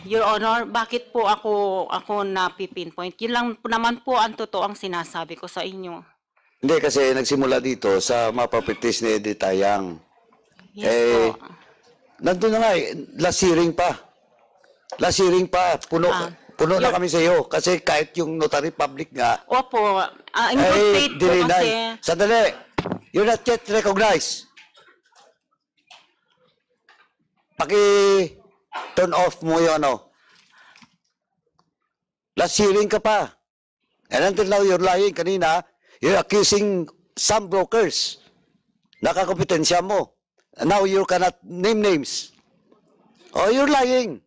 Your Honor, bakit po ako na-pinpoint? Yun lang po naman po ang totoong sinasabi ko sa inyo. Hindi, kasi nagsimula dito sa mga properties ni Edith Tayang. Yes po. Nandun na nga last hearing pa. Last hearing pa, puno na kami sa iyo. Kasi kahit yung notary public nga, Opo, in good faith po kasi. Sandali, you're not yet recognized. Turn off mo yung ano. Last hearing ka pa. And until now, you're lying. Kanina, you're accusing some brokers. Nakakompetensya mo. And now you cannot name names. Oh, you're lying.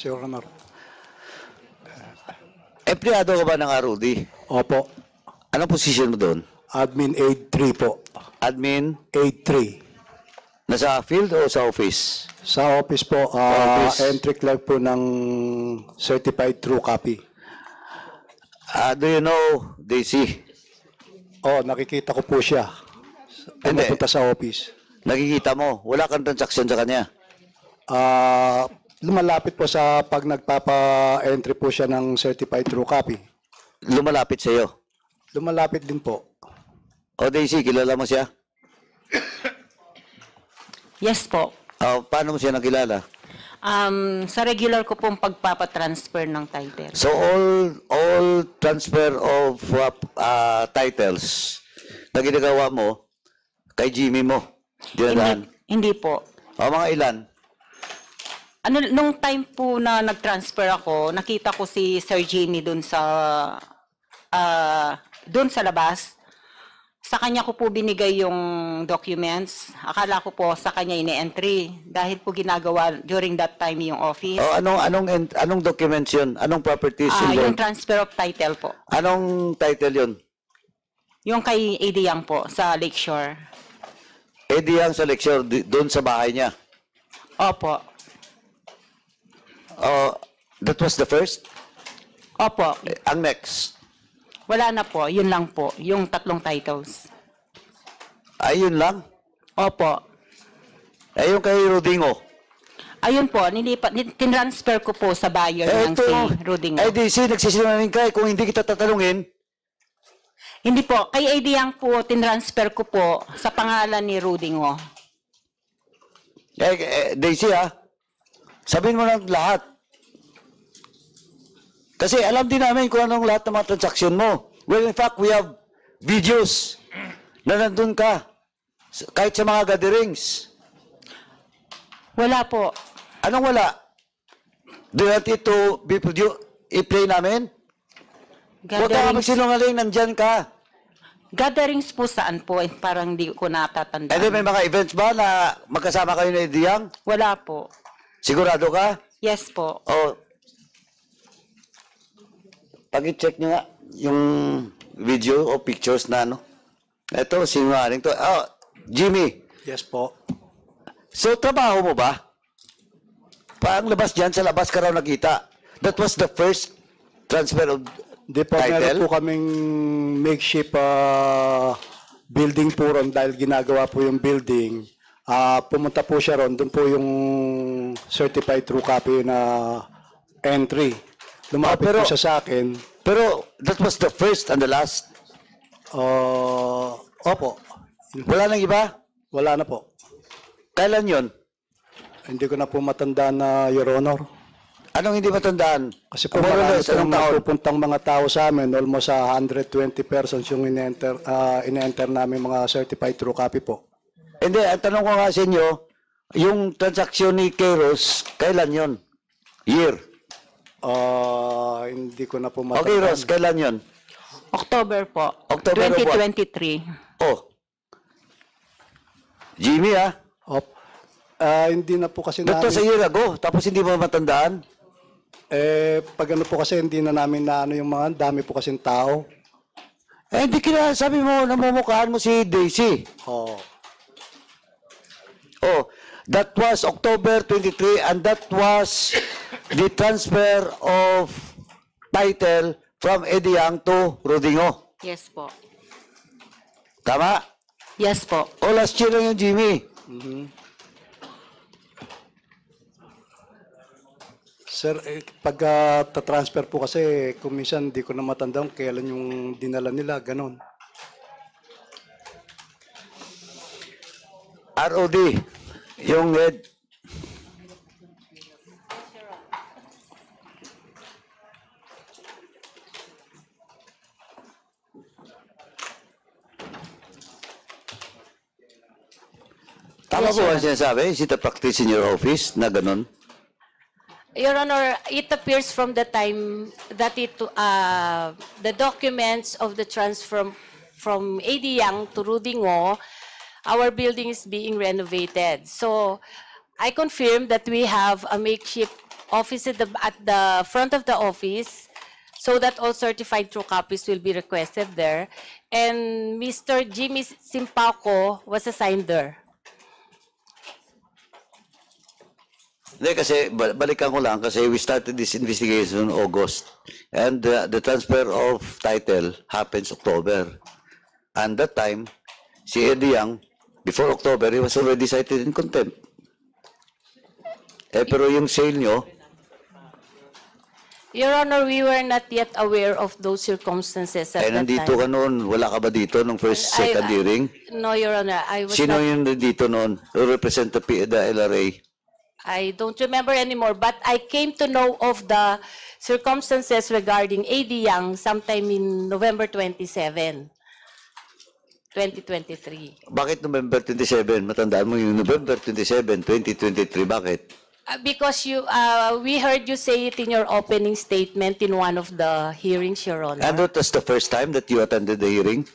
Your Honor. Empleyado ka ba ng ROD? Opo. Anong position mo doon? Admin Aid 3 po. Admin? Aid 3. Nasa field o sa office? Sa office po, Office. entry clerk po ng certified true copy. Do you know Daisy? Oh, nakikita ko po siya. Hindi. Pumupunta sa office. Nakikita mo, wala kang transaction sa kanya. Lumalapit po sa pag nagpapa-entry po siya ng certified true copy. Lumalapit sa iyo. Lumalapit din po. O Daisy, kilala mo siya? Yes po. Paano mo siya nakilala? Sa regular ko pong pagpapatransfer ng title. So all transfer of titles na ginagawa mo kay Jimmy mo. Dinadaan. Hindi po. O mga ilan? Nung time po na nag-transfer ako, nakita ko si Sir Jimmy doon sa labas. Sa kanya ko po binigay yung documents. Akala ko po sa kanya ini-entry dahil po ginagawa during that time yung office. Anong documents yun? Anong properties Yung yun? transfer of title po. Anong title yun? Yung kay AD Yang po sa Lakeshore. Eddie Yang sa lecture doon sa bahay niya. Opo. That was the first? Opo. Ang next? Wala na po. Yun lang po. Yung 3 titles. Ayun lang? Opo. Yung kay Rodingo? Ayun po. Tinransfer ko po sa buyer ng si Rudingo. DC, nagsisinungaling ka. Kung hindi kita tatanungin, Hindi po. Kay AD Yang po, tinransfer ko po sa pangalan ni Rudingo. Daisy sabihin mo lang lahat. Kasi alam din namin kung anong lahat ng mga transaksyon mo. Well, in fact, we have videos na nandun ka. Kahit sa mga gatherings. Wala po. Anong wala? Do you want it to be produced? I-play namin? Huwag ka magsinungaling, nandyan ka. Gatherings po saan po? Parang di ko natatandaan. And then may mga events ba na magkasama kayo ni Eddie Yang? Wala po. Sigurado ka? Yes po. Pag-check nyo nga yung video o pictures na ano. Ito, sinungaling to. Jimmy. Yes po. So, trabaho mo ba? Pang labas dyan, sa labas ka raw nakita. That was the first transfer of Di po, meron title? po kaming makeshift building po ron dahil ginagawa po yung building. Pumunta po siya ron, doon po yung certified true copy na entry. Lumapit po siya sa akin. Pero that was the first and the last. Opo. Wala nang iba? Wala na po. Kailan yon? Hindi ko na po matandaan na, Your Honor. Anong hindi matandaan? Kasi po More or marami less, pong anong taon? napupuntang mga tao sa amin, almost 120 persons yung ine-enter namin mga certified true copy po. Hindi, ang tanong ko nga sa inyo, yung transaksyon ni Kairos, kailan yon? Year? Hindi ko na po matandaan. Okay, Ross, kailan yon? October po. October of what? 2023. Jimmy, Hindi na po kasi That was a year ago, tapos hindi mo matandaan? pag ano po kasi hindi na namin na ano yung mga dami po kasing tao. Hindi kina, sabi mo, namumukhaan mo si Daisy. That was October 23 and that was the transfer of title from Eddie Yang to Rodingo. Yes po. Tama? Yes po. O last year lang yung Jimmy. Sir, pag ta-transfer po kasi, kung minsan di ko na matandaan kailan yung dinala nila, ganon. ROD, yung head. Tama Yes, po Your ang sinasabi? Is it a practice in your office na ganun? Your Honor, it appears from the time that the documents of the transfer from AD Young to Rudy Ngo, our building is being renovated. So I confirm that we have a makeshift office at the front of the office so that all certified true copies will be requested there. And Mr. Jimmy Simpauco was assigned there. Hindi, kasi balikan ko lang kasi we started this investigation August and the transfer of title happens October. And that time, si Eddie Yang, before October, he was already cited in contempt. Pero yung sale nyo, Your Honor, we were not yet aware of those circumstances at that nandito ka time. noon, wala ka ba dito nung first, second hearing? No, Your Honor, I was Sino not, yung nandito noon? Who represent the LRA? I don't remember anymore, but I came to know of the circumstances regarding AD Young sometime in November 27, 2023. Bakit November 27? Matandaan mo yung November 27, 2023. Bakit? Because we heard you say it in your opening statement in one of the hearings, Your Honor. And that was the first time that you attended the hearing?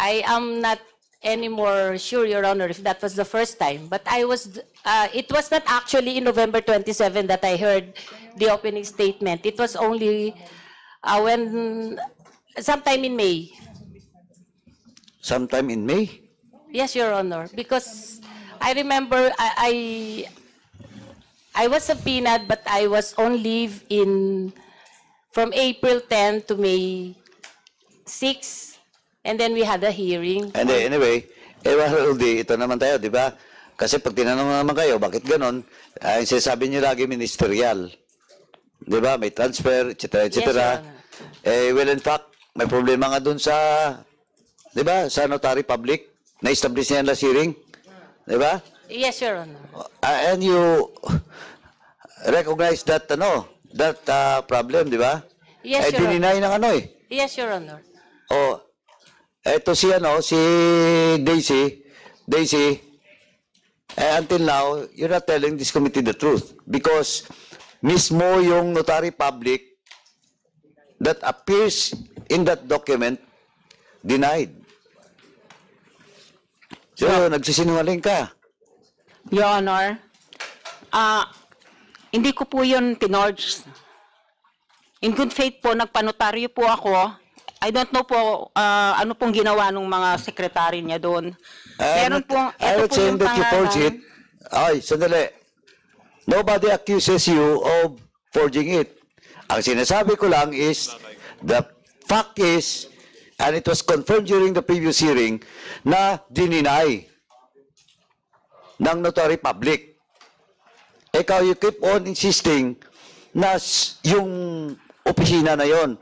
I am not anymore sure, Your Honor, if that was the first time. But it was not actually in November 27 that I heard the opening statement. It was only sometime in May. Sometime in May? Yes, Your Honor, because I remember I was subpoenaed, but I was on leave from April 10 to May 6. And then we had a hearing. And anyway, Udi, ito naman tayo, di ba? Kasi pag tinanong naman kayo, bakit ganon? Ang sinasabi niyo lagi ministerial. Di ba? May transfer, etc. etc. Yes, Your Honor. Well, in fact, may problema nga dun sa, di ba? Sa notary public, na-establish niya last hearing. Di ba? Yes, Your Honor. And you recognize that, problem, di ba? Yes, Your Honor. Dininay ng Yes, Your Honor. Oh, eto si Daisy, until now, you're not telling this committee the truth because mismo yung notary public that appears in that document denied. So, nagsisinungaling ka. Your Honor, hindi ko po yun tinorge. In good faith po, nagpanotaryo po ako. I don't know po ano pong ginawa ng mga sekretary niya doon. Meron pong, I ito would po say yung that you forged it. pangalan. Ay, sandali. Nobody accuses you of forging it. Ang sinasabi ko lang is, the fact is, and it was confirmed during the previous hearing, na dininay ng notary public. Ikaw, you keep on insisting na yung opisina na yon.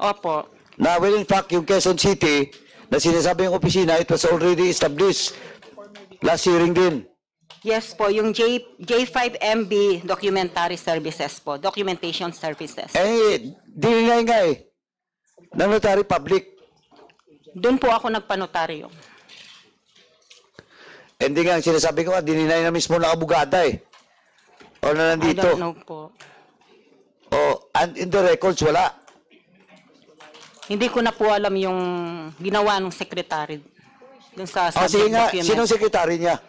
Opo. Na well, in fact, yung Quezon City, na sinasabi yung opisina, it was already established. Last hearing din. Yes po, yung J5MB Documentary Services po, Documentation Services. Dininay nga ng notary public. Doon po ako nagpanotaryo. Hindi nga, ang sinasabi ko dininay na mismo ng abogada O na I nandito. don't know po. And in the records, wala. Hindi ko na po alam yung ginawa ng secretary dun sa Sige subject nga, document. sinong sekretary niya?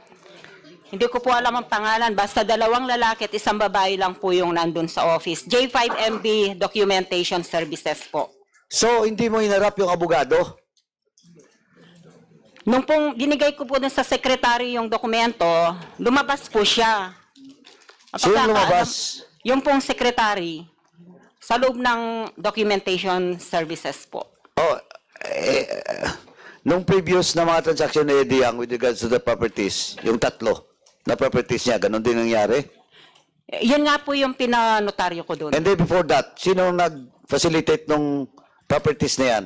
Hindi ko po alam ang pangalan. Basta 2 lalaki at 1 babae lang po yung nandun sa office. J5MB Documentation Services po. So, hindi mo hinarap yung abogado? Nung pong binigay ko po dun sa secretary yung dokumento, lumabas po siya. At Sino pagkakaalam- lumabas? Yung pong secretary sa loob ng Documentation Services po. nung previous na mga transaction ni Eddie Yang with regards to the properties, yung tatlo na properties niya, ganun din nangyari? Yun nga po yung pinanotaryo ko doon. And then before that, sino nag-facilitate nung properties na yan?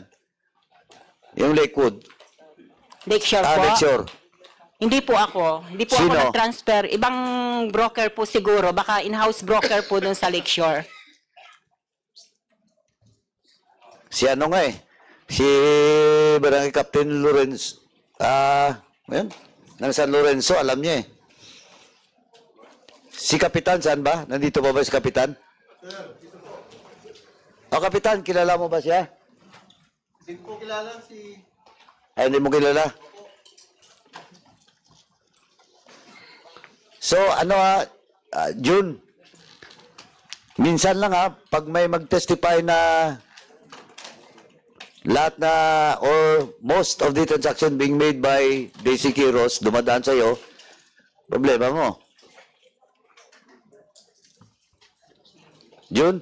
Yung Lakewood? Lakeshore po. Lakeshore. Hindi po ako. Hindi po Sino? ako nag-transfer. Ibang broker po siguro. Baka in-house broker po doon sa Lakeshore. Si ano nga eh? Si Barangay Captain Lorenzo. Ayun. Ng San Lorenzo, alam niya eh. Si Kapitan, saan ba? Nandito ba si Kapitan? O Kapitan, kilala mo ba siya? Hindi ko kilala si... Ay, hindi mo kilala? So, ano June, minsan lang pag may mag-testify na lahat na or most of the transaction being made by Daisy Quiros, dumadaan sa'yo, problema mo. June?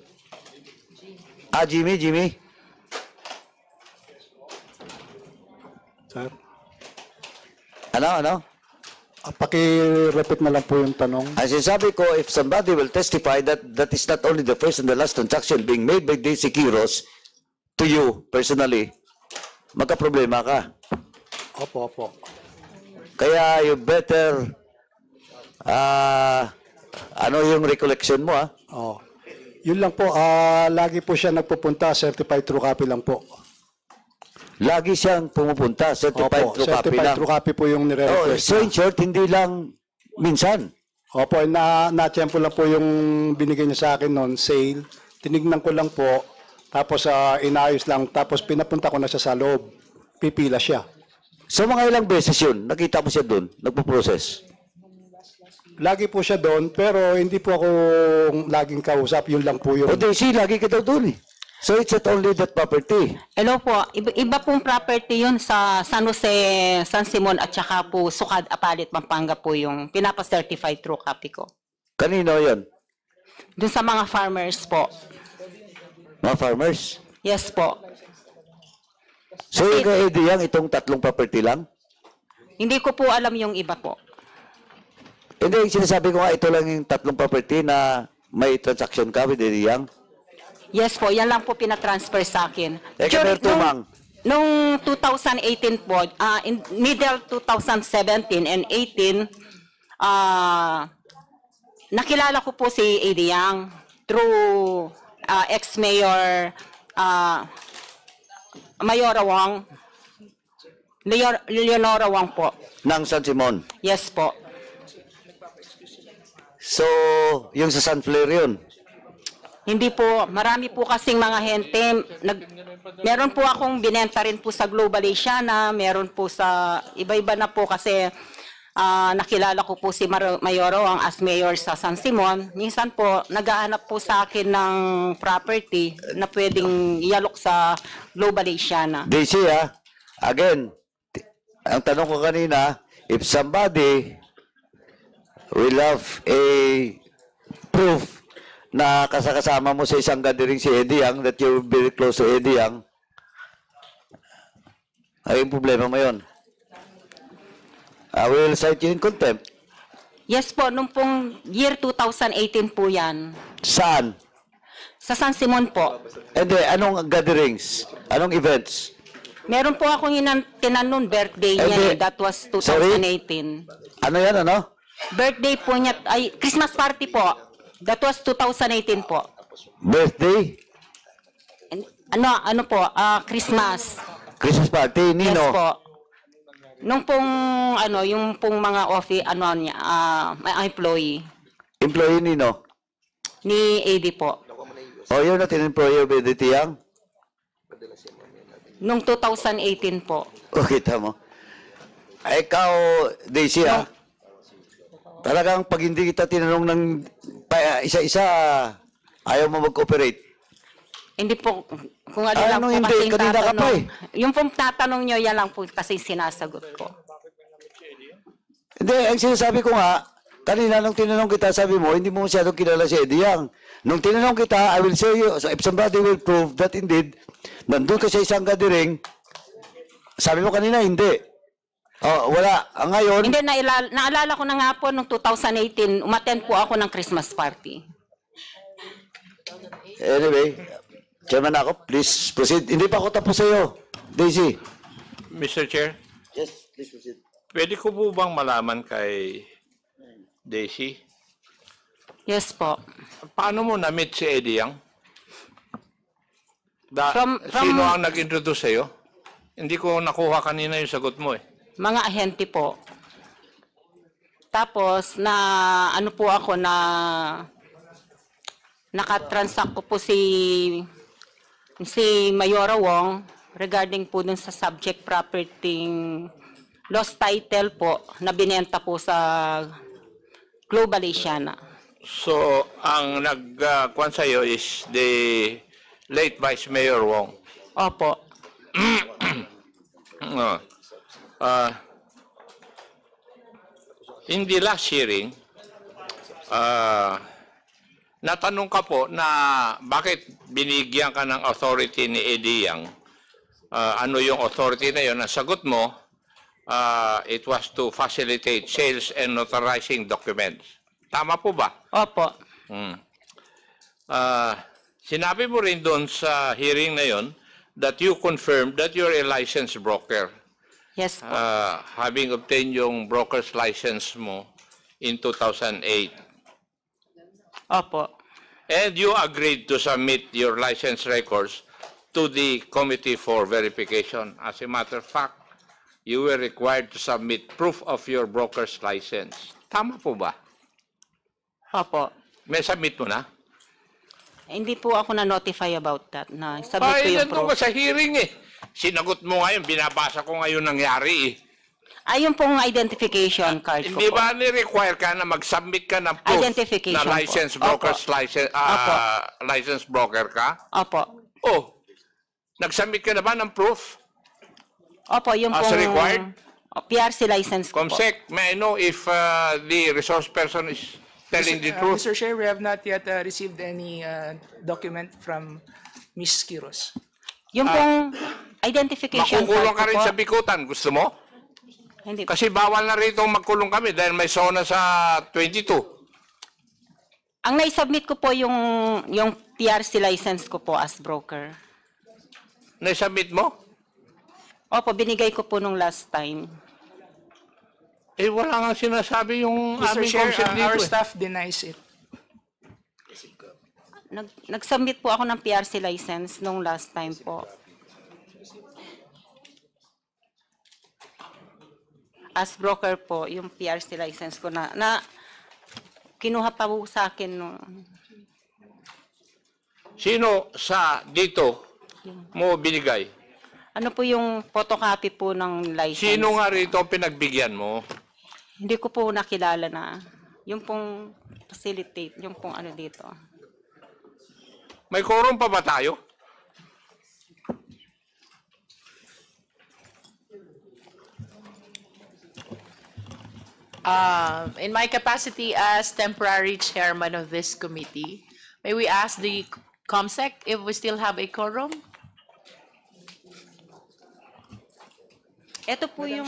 Jimmy? Sir, Ano? paki-repeat na lang po yung tanong. Ang sinasabi ko, if somebody will testify that that is not only the first and the last transaction being made by Daisy Quiros to you personally, magka-problema ka. Opo. Kaya you better, ano yung recollection mo Oh. Yun lang po, lagi po siya nagpupunta, certified true copy lang po. Lagi siyang pumupunta, certified Opo, true copy certified lang. true copy po yung Oh, nire-request. so in short, hindi lang minsan. Opo, na-tempo lang po yung binigay niya sa akin noon, sale. Tinignan ko lang po, tapos inayos lang, tapos pinapunta ko na siya sa loob. Pipila siya. So mga ilang beses yun, nakita mo siya doon, nagpo-process. Lagi po siya doon, pero hindi po ako laging kausap, yun lang po O yung... Daisy, lagi ka daw doon eh. So it's not only that property. Hello po. Iba pong property yun sa San Jose, San Simon at saka po Sukad, Apalit, Pampanga po yung pinapa-certified true copy ko. Kanino yon? Doon sa mga farmers po. Mga farmers? Yes po. So yung kay Eddie Yang, itong tatlong property lang? Hindi ko po alam yung iba po. Hindi, sinasabi ko nga, ito lang yung tatlong property na may transaction ka with Eddie Yang. Yes po, yan lang po pinatransfer sa akin. Compare to Mang. Nung 2018 po, in middle 2017 and 18, nakilala ko po si Eddie Yang through ex-mayor Mayora Wong, Leonora Wong po. Ng San Simon. Yes po. So, yung sa San Flair yun. Hindi po, marami po kasing mga hente. Meron po akong binenta rin po sa Global Asiana, meron po sa iba-iba na po kasi nakilala ko po si Mayoro ang as mayor sa San Simon. Minsan po, naghahanap po sa akin ng property na pwedeng ialok sa Global Asiana. Daisy again, ang tanong ko kanina, if somebody will have a proof na kasama mo sa isang gathering si Eddie Yang, that you're very close to Eddie Yang, ay yung problema mo yun. We will cite you in contempt. Yes po, nung pong year 2018 po yan. Saan? Sa San Simon po. Hindi, anong gatherings? Anong events? Meron po akong tinanong birthday niya, Hindi. that was Sorry? 2018. Ano yan, ano? Birthday po niya, ay Christmas party po. That was 2018 po. Birthday? Ano po, Christmas. Christmas party? Yes Nino? po. Nung pong, yung pong mga office, niya, employee Employee Nino? ni AD po. Oh, you're not an employee of Eddie Yang? Nung 2018 po. O, kita mo. Ikaw, Daisy, talagang pag hindi kita tinanong ng isa-isa, ayaw mo mag-cooperate. Hindi po, kung ano Ay, lang ano po hindi? kasi Kanina ka pa tatanong. eh. Yung pong tatanong nyo, yan lang po kasi sinasagot ko. Hindi, ang sinasabi ko nga, kanina nung tinanong kita, sabi mo, hindi mo masyadong kilala si Eddie Yang. Nung tinanong kita, I will show you, so if somebody will prove that indeed, nandun ka sa isang gathering, Sabi mo kanina, hindi. Oh, wala. Ngayon, Hindi, naalala ko na nga po, noong 2018, umattend po ako ng Christmas party. anyway, Chairman ako, please proceed. Hindi pa ako tapos sa iyo, Daisy. Mr. Chair, Yes, please proceed. pwede ko po bang malaman kay Daisy, Yes po. paano mo na-meet si Eddie Yang? From- Sino ang nag-introduce sa'yo? Hindi ko nakuha kanina yung sagot mo eh. Mga ahente po. Tapos, ano po ako na nakatransact ko po si Mayora Wong regarding po dun sa subject property lost title po na binenta po sa Global Asiana. So, ang nag-kwan sa'yo is the late Vice Mayor Wong. Opo. In the last hearing, natanong ka po na bakit binigyan ka ng authority ni Eddie Yang. Ano yung authority na yun? Ang sagot mo, it was to facilitate sales and notarizing documents. Tama po ba? Opo. Sinabi mo rin doon sa hearing na yon that you confirmed that you're a licensed broker, Yes po. having obtained yung broker's license mo in 2008. Opo. And you agreed to submit your license records to the Committee for Verification. As a matter of fact, you were required to submit proof of your broker's license. Tama po ba? Opo. May submit mo na? Hindi po ako na-notify about that. Na submit ko Ay, yung nandun proof. ka sa hearing eh. Sinagot mo ngayon, binabasa ko ngayon nangyari eh. Ay, yung pong identification card ko Hindi po. ba ni-require ka na mag-submit ka ng proof Identification na po. licensed Opo. broker's license, Opo. licensed broker ka? Opo. Oh, nag-submit ka na ba ng proof? Opo, yung As pong required? PRC license ko po. Comsec, may I know if the resource person is telling the truth? Mr. Chair, we have not yet received any document from Ms. Quiros. Yung pong identification Makukulong ka card rin ko sa po. bikutan. Gusto mo? Hindi. Kasi bawal na rito magkulong kami dahil may SONA sa 22. Ang naisubmit ko po yung PRC license ko po as broker. Naisubmit mo? Opo, binigay ko po nung last time. Eh, wala nga sinasabi yung Mr. aming Chair, Comsec dito. our eh. staff denies it. Nag-submit po ako ng PRC license nung last time po. As broker po, yung PRC license ko na kinuha pa po sa akin nung Sino sa dito mo binigay? ano po yung photocopy po ng license. Sino nga rito ang pinagbigyan mo? Hindi ko po nakilala na. Yung pong facilitate, yung pong ano dito. May quorum pa ba tayo? In my capacity as temporary chairman of this committee, may we ask the COMSEC if we still have a quorum? Ito po yung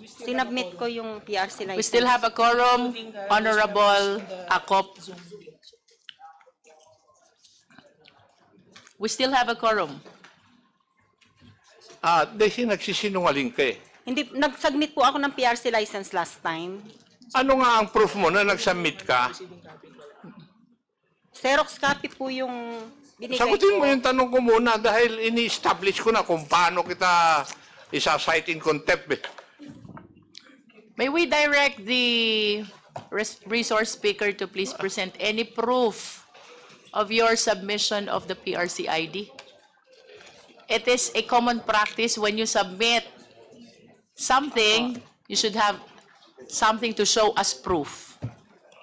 sinubmit ko yung PRC license. We still have a quorum, Honorable Akop. We still have a quorum. Dahil nagsisinungaling ka eh. Hindi, nag-submit po ako ng PRC license last time. Ano nga ang proof mo na nag-submit ka? Xerox copy po yung binigay Sagutin ko. mo yung tanong ko muna dahil ini-establish ko na kung paano kita isa-cite in contempt eh. May we direct the resource speaker to please present any proof of your submission of the PRC ID? It is a common practice when you submit something, you should have something to show as proof.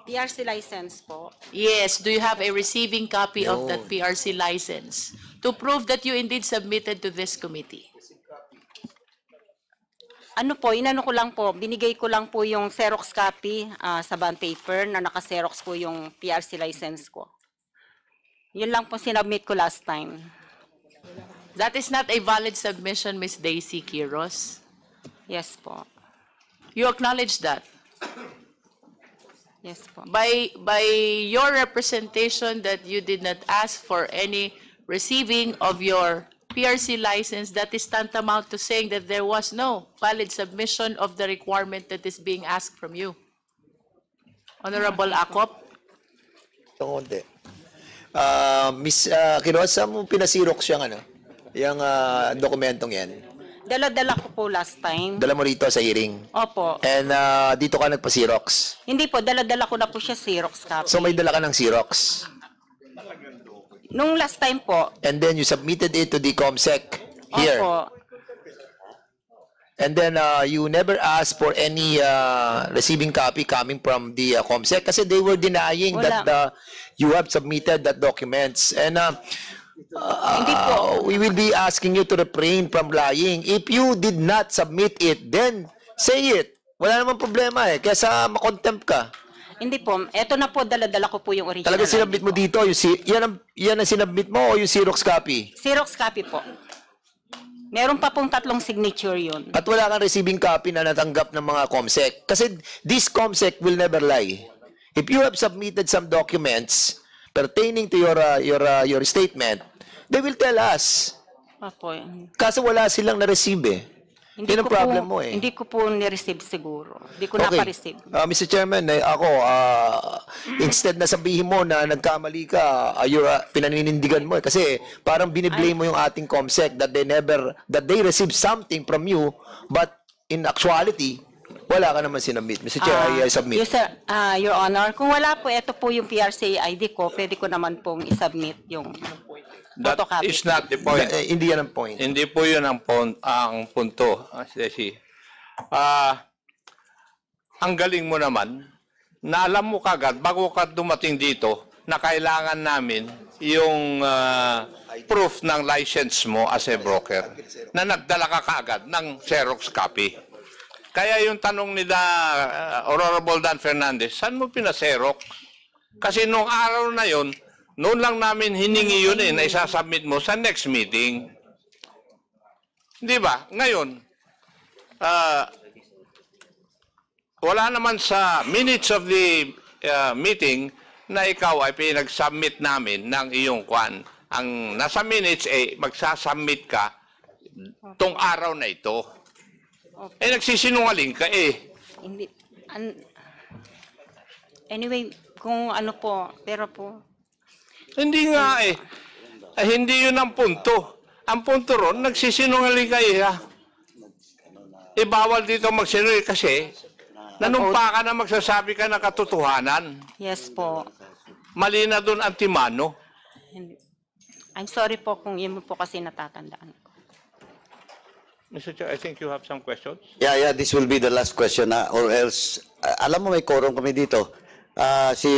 PRC license po. Yes, do you have a receiving copy of that PRC license to prove that you indeed submitted to this committee? Ano po, inano ko lang po, binigay ko lang po yung Xerox copy sa bond paper na naka-Xerox po yung PRC license ko. Yun lang po sinubmit ko last time. That is not a valid submission, Ms. Daisy Quiros. Yes po. You acknowledge that. Yes po. By your representation that you did not ask for any receiving of your PRC license, that is tantamount to saying that there was no valid submission of the requirement that is being asked from you. Honorable Acop? Ito konti. Miss Quiroz, saan mo pinasirok siyang yung dokumentong yan? Dala-dala ko po last time. Dala mo rito sa hearing. Opo. And dito ka nagpa-Xerox. Hindi po, dala-dala ko na po siya Xerox copy. So may dala ka ng Xerox. Nung last time po, And then you submitted it to the COMSEC here. opo. And then you never asked for any receiving copy coming from the COMSEC kasi they were denying Wala. that you have submitted that documents. And Hindi po. we will be asking you to refrain from lying. If you did not submit it, then say it. Wala namang problema kesa makontempt ka. Hindi po. Eto na po, dala-dala ko po yung original. Talaga sinabit mo dito, yan ang sinabit mo o yung Xerox copy? Xerox copy po. Meron pa pong 3 signature yun. At wala kang receiving copy na natanggap ng mga COMSEC. Kasi this COMSEC will never lie. If you have submitted some documents pertaining to your statement, they will tell us. Opo. Kaso wala silang na-receive Yun ang problem mo Hindi ko po ni-receive siguro. Hindi ko Okay. napa-receive. Mr. Chairman, ako, instead na sabihin mo na nagkamali ka, pinaninindigan mo kasi parang biniblame mo yung ating COMSEC that they received something from you, but in actuality, wala ka naman sinabit. Mr. Chair, I submit. Yes, sir. Your Honor, kung wala po, ito po yung PRC ID ko, pwede ko naman pong isubmit yung That photocopy. is not the point. Hindi yan ang point. Hindi po yun ang punto. Ceci. Ang galing mo naman, na alam mo kagad, bago ka dumating dito, na kailangan namin yung proof ng license mo as a broker, na nagdala ka kaagad ng Xerox copy. Kaya yung tanong nila, Honorable Dan Fernandez, saan mo pina-Xerox? Kasi nung araw na yun, noon lang namin hiningi yun na isasubmit mo sa next meeting. Di ba? Ngayon, wala naman sa minutes of the meeting na ikaw ay pinag-submit namin ng iyong kwan. Ang nasa minutes magsasubmit ka tong araw na ito. Nagsisinungaling ka Hindi. Anyway, kung ano po, pero po, Hindi nga hindi yun ang punto. Ang punto ron, nagsisinungaling kayo bawal dito magsinungaling kasi nanumpa ka na magsasabi ka ng katotohanan. yes po. Mali na doon ang timano. Hindi. I'm sorry po kung yun mo po kasi natatandaan ko. Mr. Chair, I think you have some questions. Yeah, this will be the last question or else, alam mo may quorum kami dito. Si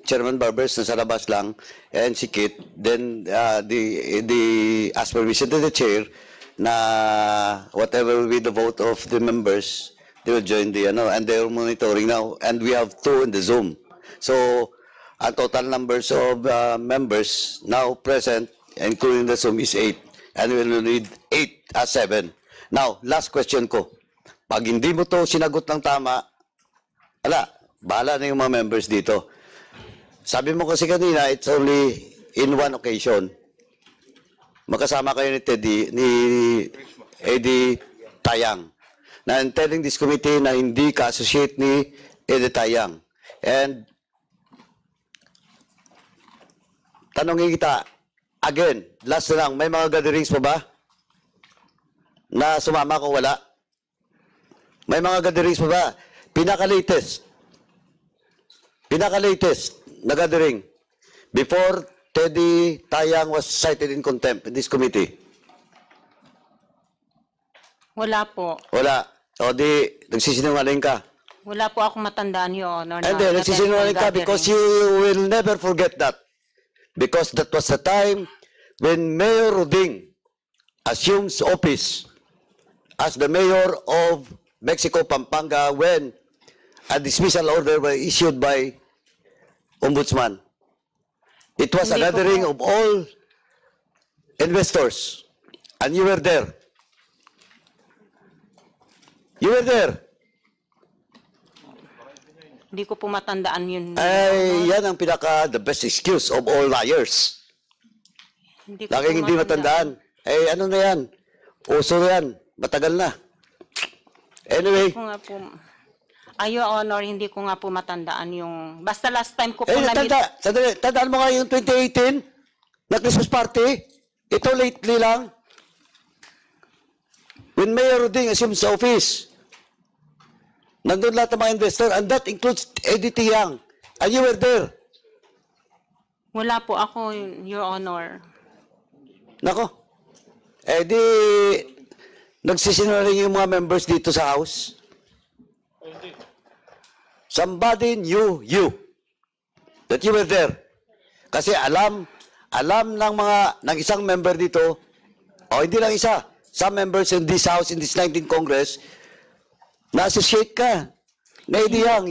Chairman Barbers nasa labas lang and si Kit, then the ask permission to the chair na whatever will be the vote of the members, they will join the and they are monitoring now, and we have 2 in the Zoom. So ang total numbers of members now present, including the Zoom, is 8, and we will need 7. Now, last question ko. Pag hindi mo to sinagot ng tama, bahala na yung mga members dito. Sabi mo kasi kanina, it's only in one occasion. Magkasama kayo ni Eddie Tayang. Na I'm telling this committee na hindi ka-associate ni Eddie Tayang. And tanongin kita, again, last na lang, may mga gatherings pa ba? Na sumama ko, wala? May mga gatherings pa ba? Pinaka-latest na gathering before Teddy Tayang was cited in contempt in this committee? Wala po. Wala. O di, nagsisinungaling ka. Wala po akong matandaan, Your Honor. And then, nagsisinungaling ka because you will never forget that. Because that was the time when Mayor Ruding assumes office as the mayor of Mexico, Pampanga, when a dismissal order was issued by Ombudsman. It was a Hindi po gathering po. of all investors. And you were there. You were there. Hindi ko po matandaan yun. Ay, yan ang the best excuse of all liars. Hindi ko Laging po hindi matandaan. Eh, ano na yan? Uso na yan. Matagal na. Anyway, Ko nga po. Your Honor, hindi ko nga po matandaan yung... Basta last time ko po tandaan mo nga yung 2018 na Christmas party. Ito lately lang. When Mayor Ruding assumes the office, nandun lahat ng mga investor, and that includes Eddie Tiang. And you were there. Wala po ako, Your Honor. Nako. Eh di, nagsisinungaling yung mga members dito sa House. Somebody knew you. That you were there. Kasi alam ng isang member dito, o hindi lang isa, some members in this House, in this 19th Congress, na-associate ka. Na Eddie Yang,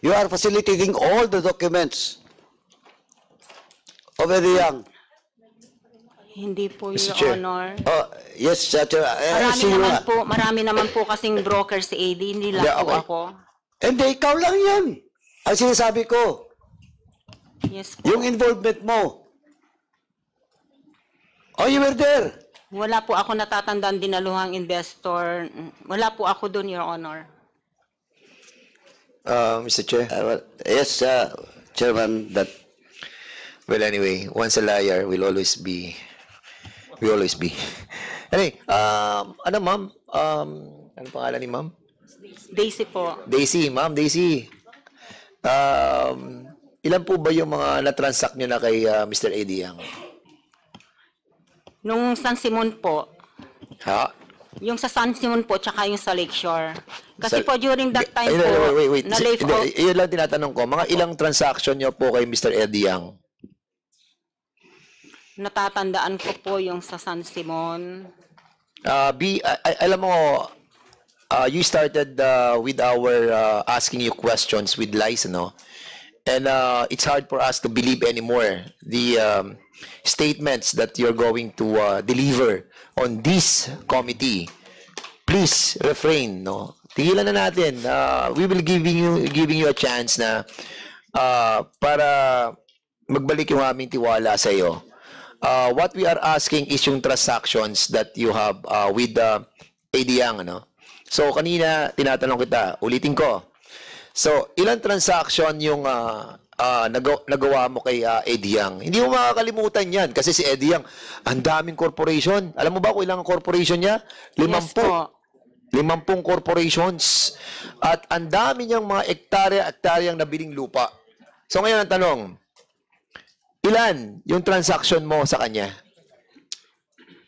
you are facilitating all the documents of Eddie Yang. Hindi po, Mr. Your Chair. Honor. Oh, yes, Marami naman po kasing broker si AD, hindi lang Yeah, po okay. ako. Hindi, ikaw lang yan. Ang sinasabi ko, Yes po. yung involvement mo. Oh, you were there. Wala po ako natatandaan dinaluhang investor. Wala po ako doon, Your Honor. Mr. Chair. Yes, Chairman, that Well, anyway, once a liar will always be. Anyway, ano ma'am? Ano pangalan ni ma'am? Daisy po. Daisy, ma'am Daisy. Ilan po ba yung mga na-transact nyo na kay Mr. Eddie Yang? Nung San Simon po, Ha? yung sa San Simon po, tsaka yung sa Lakeshore. Kasi po during that time Ay, po, wait. na-live Hindi, out, yun lang tinatanong ko. Mga ilang transaction nyo po kay Mr. Eddie Yang? natatandaan ko po yung sa San Simon. Alam mo, you started with our asking you questions with lies, no? And it's hard for us to believe anymore the statements that you're going to deliver on this committee. Please refrain, no? Tigilan na natin. We will giving you a chance na para magbalik yung aming tiwala sa iyo. What we are asking is yung transactions that you have with Eddie Yang, ano? So kanina tinatanong kita, ulitin ko. So ilang transaction yung nagawa mo kay Eddie Yang? Hindi mo makakalimutan yan kasi si Eddie Yang, ang daming corporation. Alam mo ba kung ilang corporation niya? 50. Yes po. 50 corporations. At ang dami niyang mga ektarya-ektaryang nabiling lupa. So ngayon ang tanong, ilan yung transaction mo sa kanya?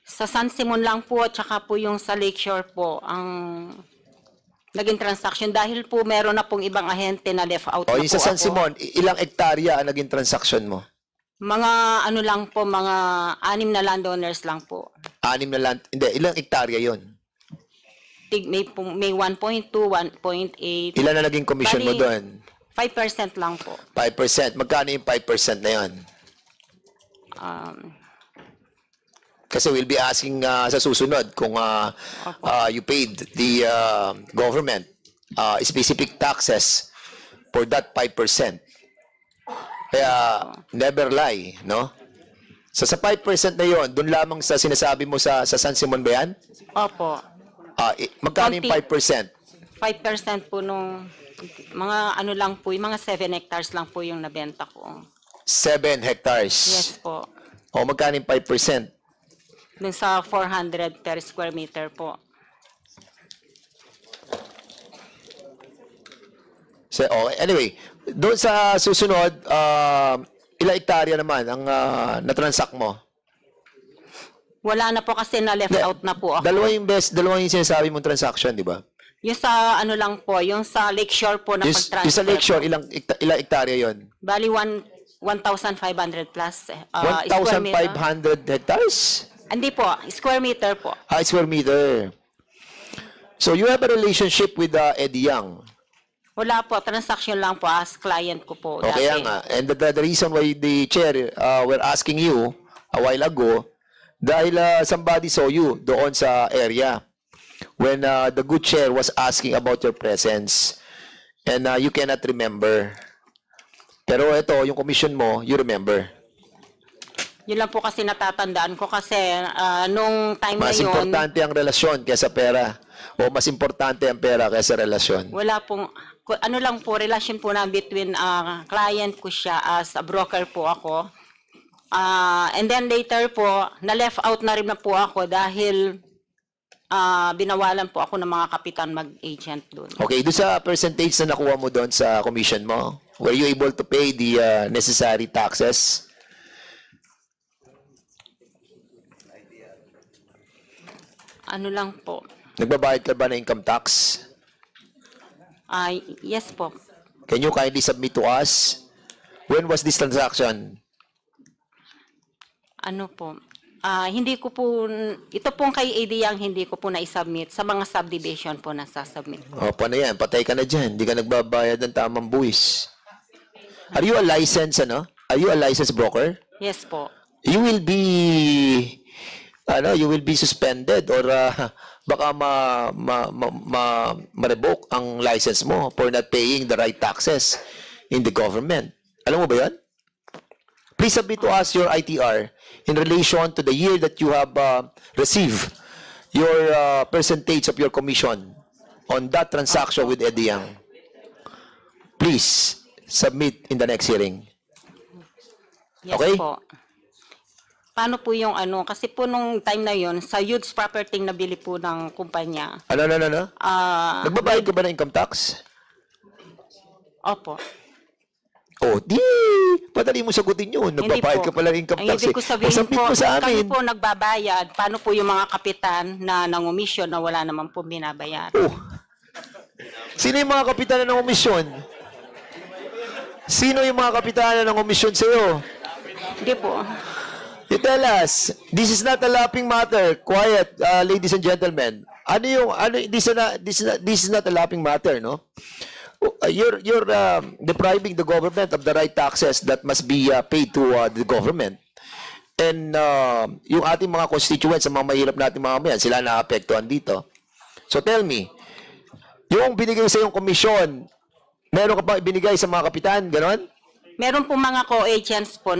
Sa San Simon lang po, tsaka po yung sa Lakeshore po, ang naging transaction. Dahil po meron na pong ibang ahente na left out O na yung po sa San ako. Simon, ilang ektarya ang naging transaction mo? Mga ano lang po, mga 6 na landowners lang po. 6 na land, hindi, ilang ektarya yon? May 1.2, 1.8. Ilan na naging commission mo Bali, doon? 5% lang po. 5%. Magkano yung 5% na yon? Kasi we'll be asking sa susunod kung you paid the government specific taxes for that 5%. Kaya never lie, no? So sa 5% na yon, doon lamang sa sinasabi mo sa San Simon ba yan? Opo. Magkano yung 5%? 5% po nung mga ano lang po, yung mga 7 hectares lang po yung nabenta ko. 7 hectares. Yes po. O magkano yung 5%? Dun sa 400 per square meter po. So, anyway, doon sa susunod, ilang hektarya naman ang na-transact mo? Wala na po kasi na left out na po ako. Dalawa yung sinasabi mong transaction, di ba? Yung sa ano lang po, yung sa Lakeshore po na pag-transfer. Yung sa Lakeshore, po. ilang hektarya yon? Bali 1,500 plus. Square meter. 1,500 hectares? Hindi po, square meter po. Square meter. So you have a relationship with Eddie Yang. Wala po, transaction lang po as client ko po. Okay dati. nga. And the reason why the chair were asking you a while ago Dahil somebody saw you doon sa area when the good chair was asking about your presence and you cannot remember. Pero ito, yung commission mo, you remember. Yun lang po kasi natatandaan ko kasi nung time na Mas yun, importante ang relasyon kaysa pera. O mas importante ang pera kaysa relasyon. wala pong, ano lang po, relasyon po na between client ko siya as a broker po ako. And then later po, na-left out na rin na po ako dahil binawalan po ako ng mga kapitan mag-agent doon. Okay, doon sa percentage na nakuha mo doon sa commission mo, were you able to pay the necessary taxes? Ano lang po, Nagbabayad ka ba ng income tax? yes po. Can you kindly submit to us? When was this transaction? Ano po, hindi ko po, ito pong kay AD Yang hindi ko po na-submit. Sa mga subdivision po nasa-submit. O, paano yan? Patay ka na dyan. Hindi ka nagbabayad ng tamang buwis. Are you a licensed, Are you a licensed broker? Yes po. You will be suspended or baka ma-revoke ang license mo for not paying the right taxes in the government. Alam mo ba yan? Please submit to us your ITR in relation to the year that you have received your percentage of your commission on that transaction with Eddie Yang. Please submit in the next hearing. Yes Okay? po. Paano po yung kasi po nung time na yon sa huge property na bili po ng kumpanya. Ano? Nagbabayad ka ba ng income tax? Opo. Oh, di, padali mo sagutin yun. Nagbabayad ka pala ng income Ang tax. hindi ko sabihin Submit po, mo sa kami amin. po nagbabayad. Paano po yung mga kapitan na nangumisyon na wala naman po binabayaran? Oh. Sino yung mga kapitanan ng komisyon? Sino yung mga kapitanan ng komisyon sa'yo? Hindi po. You tell us, this is not a laughing matter. Quiet, ladies and gentlemen. This is not a laughing matter, no? You're depriving the government of the right taxes that must be paid to the government. And yung ating mga constituents, mga mahirap natin mga mayan, sila naapektuhan dito. So tell me, yung binigay sa yung komisyon, meron ka pa ibinigay sa mga kapitan, ganon? Meron po mga co-agents po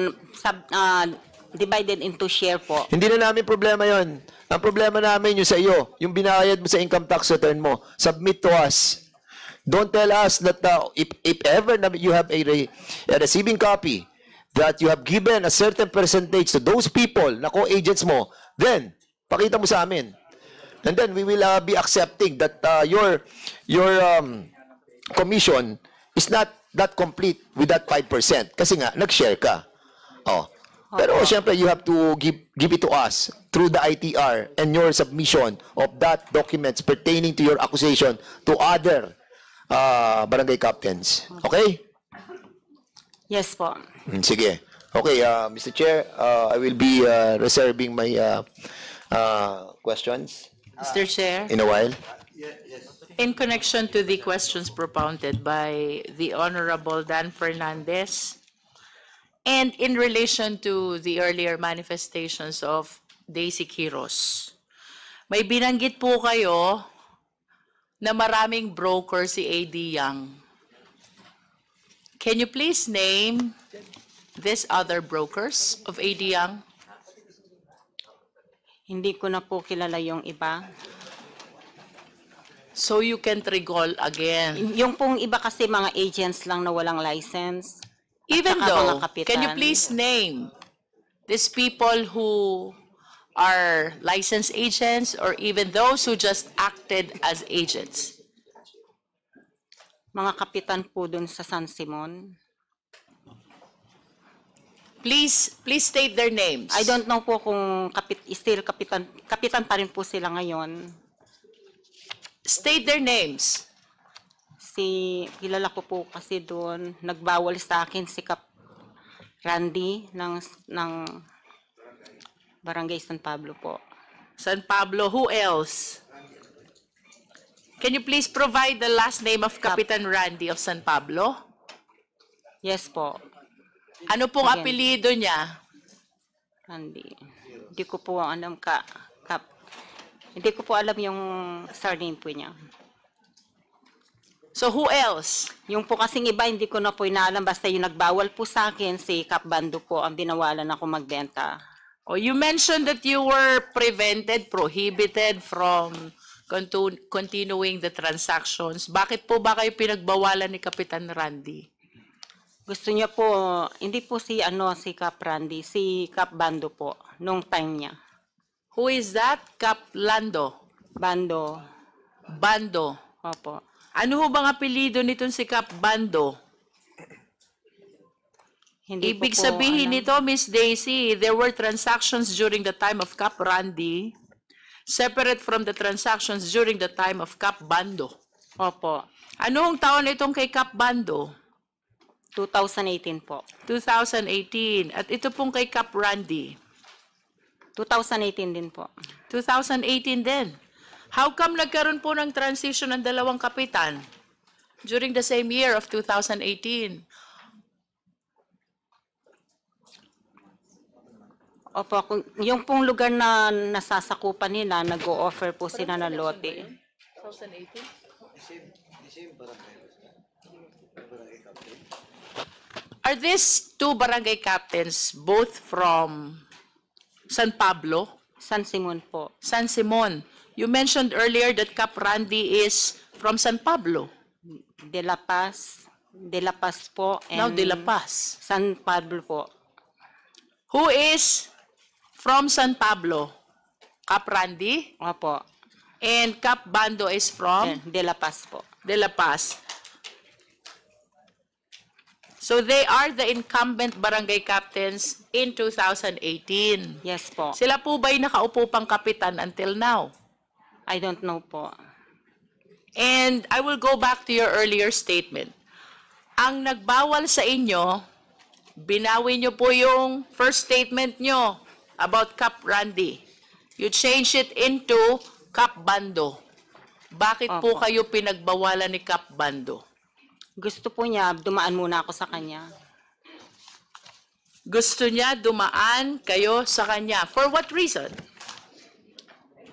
divided into share po. Hindi na namin problema yon. Ang problema namin yung sa iyo, yung binayad mo sa income tax return mo. Submit to us. Don't tell us that if ever you have a receiving copy that you have given a certain percentage to those people na co-agents mo, then pakita mo sa amin. And then we will be accepting that your commission is not that complete with that 5% kasi nga nag-share ka. Oh. Pero syempre you have to give it to us through the ITR and your submission of that documents pertaining to your accusation to other barangay captains. Okay? Yes po. Sige. Okay, Mr. Chair, I will be reserving my questions Mr. Chair, in a while. in connection to the questions propounded by the Honorable Dan Fernandez, and in relation to the earlier manifestations of Daisy Quiros, may binanggit po kayo na maraming broker si AD Yang. Can you please name these other brokers of AD Yang? Hindi ko na po kilala yung iba. So you can't recall again. Yung pong iba kasi mga agents lang na walang license. Even Saka though, mga kapitan. can you please name these people who are licensed agents or even those who just acted as agents? Mga kapitan po dun sa San Simon. Please state their names. I don't know po kung kapitan pa rin po sila ngayon. State their names. Kilala ko po kasi doon, nagbawal sa akin si Kap Randy ng Barangay San Pablo po. San Pablo, who else? Can you please provide the last name of Kapitan Randy of San Pablo? Yes po, Ano pong Again. apelyido niya? Randy. Hindi ko po alam hindi ko po alam yung surname po niya. So who else? Yung po kasing iba, hindi ko na po inaalam. Basta yung nagbawal po sa akin, si Kap Bando po ang binawalan ako magbenta. Oh, you mentioned that you were prohibited from continuing the transactions. Bakit po ba kayo pinagbawalan ni Kapitan Randy? Gusto niya po, hindi po si Kap Randy, si Kap Bando po, nung time niya. Who is that? Kap Lando. Bando, Bando. opo. Ano ho bang apelido nitong si Kap Bando? Hindi Ibig ko po sabihin alam. nito, Miss Daisy, there were transactions during the time of Kap Randy, separate from the transactions during the time of Kap Bando. Opo, Anong taon itong kay Kap Bando? 2018 po. 2018. At ito pong kay Kap Randy. 2018 din po. 2018 din. How come nagkaroon po ng transition ng dalawang kapitan during the same year of 2018? Opo, yung pong lugar na nasasakupan nila, nag-o-offer po sila ng lote. 2018? Are these two barangay captains both from San Pablo? San Simon po. San Simon. You mentioned earlier that Kap Randy is from San Pablo. De La Paz po. And Now, De La Paz. San Pablo po. Who is from San Pablo? Kap Randy? Opo. And Kap Bando is from De La Paz po. De La Paz. So they are the incumbent barangay captains in 2018. Yes po. Sila po ba'y nakaupo pang kapitan until now? I don't know po. And I will go back to your earlier statement. Ang nagbawal sa inyo, binawi nyo po yung first statement nyo about Kap Randy. You change it into Kap Bando. Bakit po Opo. kayo pinagbawalan ni Kap Bando? Gusto po niya, dumaan muna ako sa kanya. Gusto niya dumaan kayo sa kanya. For what reason?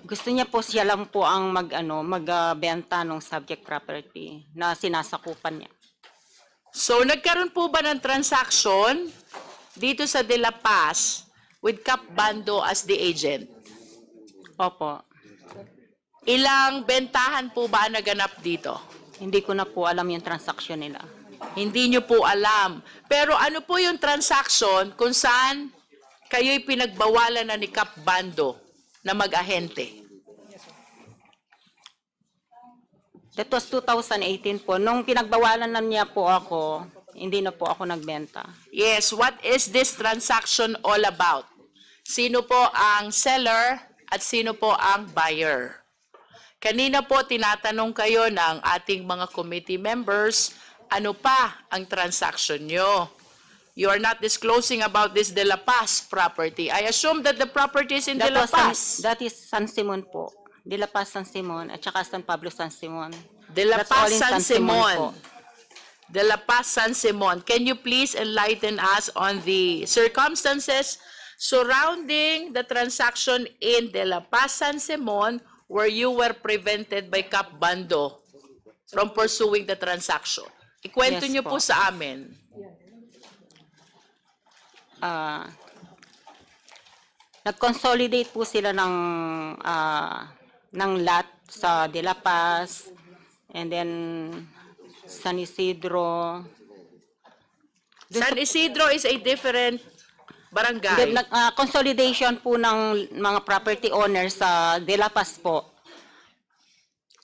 Gusto niya po siya lang po ang magbenta ng subject property na sinasakupan niya. So, nagkaroon po ba ng transaction dito sa De La Paz with Kap Bando as the agent? Opo. Ilang bentahan po ba naganap dito? Hindi ko na po alam yung transaksyon nila. Hindi nyo po alam. Pero ano po yung transaction kung saan kayo'y pinagbawalan na ni Kap Bando na mag-ahente? That was 2018 po. Nung pinagbawalan na niya po ako, hindi na po ako nagbenta. Yes, what is this transaction all about? Sino po ang seller at sino po ang buyer? Kanina po tinatanong kayo ng ating mga committee members, ano pa ang transaction nyo? You are not disclosing about this De La Paz property. I assume that the property is in De La Paz. That is San Simon po. De La Paz, San Simon, at saka San Pablo, San Simon. De La That's all Paz, in San Simon. po. De La Paz, San Simon. Can you please enlighten us on the circumstances surrounding the transaction in De La Paz, San Simon, where you were prevented by Kap Bando from pursuing the transaction? Ikwento Yes niyo po. po sa amin. Nag-consolidate po sila ng lot sa De La Paz, and then San Isidro. San Isidro is a different barangay. Consolidation po ng mga property owners sa De La Paz po.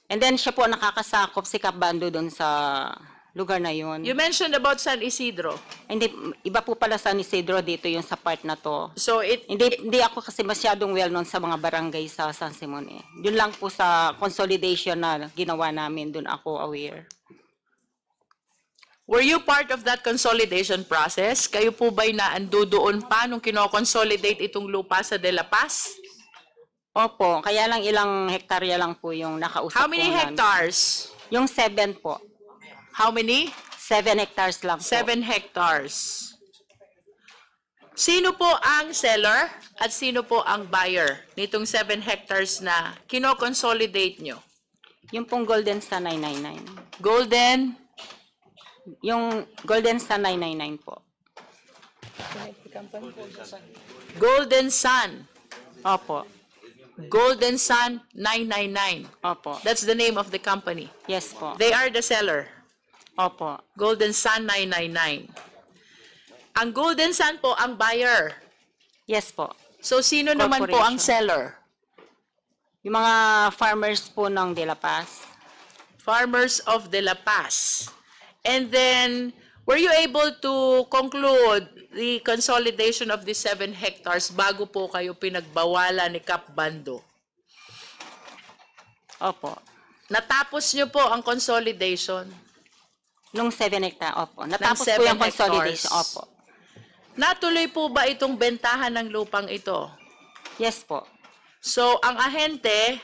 And then siya po nakakasakop si Kap Bando doon sa lugar na yun. You mentioned about San Isidro. Hindi, iba po pala San Isidro dito yung sa part na to. So Hindi ako kasi masyadong well known sa mga barangay sa San Simon eh. Yun lang po sa consolidation na ginawa namin, dun ako aware. Were you part of that consolidation process? Kayo po ba'y naando doon pa nung kino-consolidate itong lupa sa De La Paz? Opo, kaya lang ilang hektarya lang po yung nakausap How many po namin. hectares? Yung 7 po. How many? 7 hectares lang po. 7 hectares. Sino po ang seller at sino po ang buyer nitong 7 hectares na kino-consolidate nyo? Yung pong Golden Star 999. Golden, Yung Golden Star 999 po. Golden Sun. Opo. Golden Sun 999. Opo. That's the name of the company. Yes po. They are the seller. Opo. Golden Sun 999. Ang Golden Sun po ang buyer. Yes po. So sino naman po ang seller? Yung mga farmers po ng De La Paz. Farmers of De La Paz. And then, were you able to conclude the consolidation of the 7 hectares bago po kayo pinagbawalan ni Cap Bando? Opo. Natapos nyo po ang consolidation? Nung 7 hectare, opo. Natapos po 7 yung consolidation, hectares. opo. Natuloy po ba itong bentahan ng lupang ito? Yes po. So, ang ahente,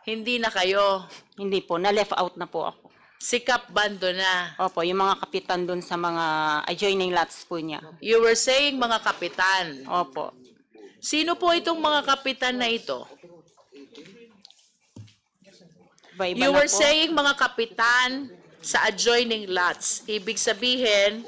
hindi na kayo. Hindi po, na-left out na po ako. Si Cap Bando na. Opo, yung mga kapitan dun sa mga adjoining lots po niya. You were saying mga kapitan. Opo. Sino po itong mga kapitan na ito? Iba-iba You na were po. saying mga kapitan sa adjoining lots. Ibig sabihin,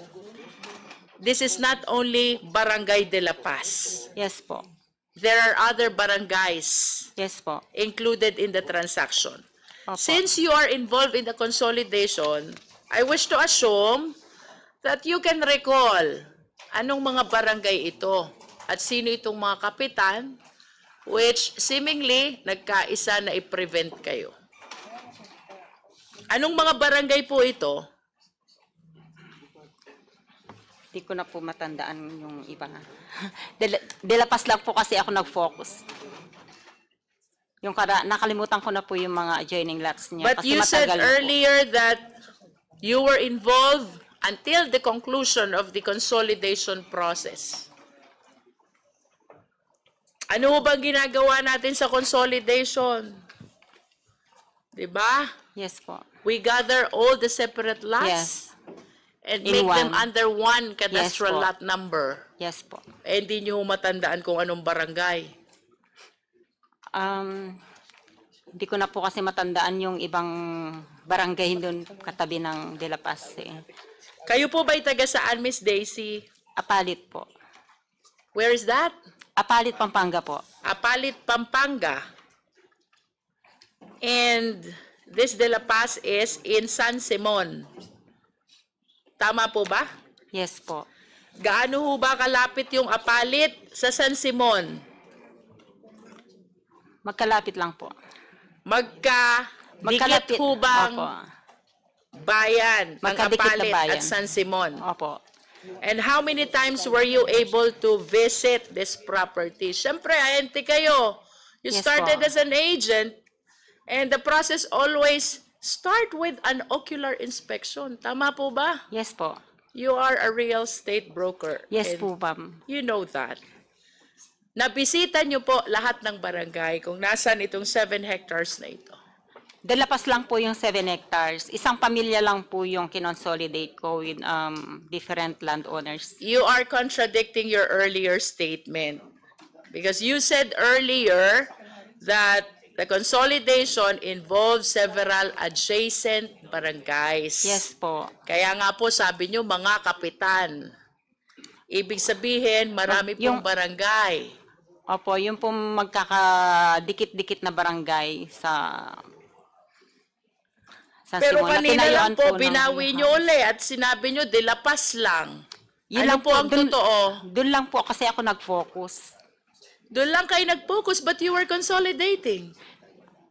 this is not only Barangay de la Paz. Yes po. There are other barangays Yes po. included in the transaction. Opo. Since you are involved in the consolidation, I wish to assume that you can recall anong mga barangay ito at sino itong mga kapitan which seemingly nagkaisa na i-prevent kayo. Anong mga barangay po ito? Hindi ko na po matandaan yung iba. De La Paz lang po kasi ako nag-focus. Yung nakalimutan ko na po yung mga adjoining lots niya. But kasi you said matagal na po. earlier that you were involved until the conclusion of the consolidation process. Ano ho bang ginagawa natin sa consolidation? Diba? Yes po. We gather all the separate lots Yes. and In make them one. under one cadastral Yes po. lot number. Yes po. Eh, hindi nyo matandaan kung anong barangay. Hindi ko na po kasi matandaan yung ibang barangay doon katabi ng De La Paz. Kayo po ba'y taga saan, Miss Daisy? Apalit po. Where is that? Apalit, Pampanga po. Apalit, Pampanga. And this De La Paz is in San Simon. Tama po ba? Yes po. Gaano ho ba kalapit yung Apalit sa San Simon? Magkalapit lang po. Magka-dikit ho bang Opo. bayan ng Magkadikit na Apalit bayan. at San Simon? Opo. And how many times were you able to visit this property? Siyempre, ahente kayo. You Yes started po. as an agent and the process always start with an ocular inspection. Tama po ba? Yes po. You are a real estate broker. Yes and po, ma'am. You know that. Nabisita niyo po lahat ng barangay kung nasan itong 7 hectares na ito. De La Paz lang po yung 7 hectares. Isang pamilya lang po yung kinonsolidate ko with different landowners. You are contradicting your earlier statement because you said earlier that the consolidation involves several adjacent barangays. Yes po. Kaya nga po sabi niyo mga kapitan. Ibig sabihin marami pong Yung- barangay. Opo, yung po magkakadikit-dikit na barangay sa Pero Simon, na kanina tinayuan lang po, ng- binawi niyo uli at sinabi niyo De La Paz lang. Yun Ano lang po ang dun- totoo? Doon lang po kasi ako nag-focus. Doon lang kayo nag-focus but you were consolidating.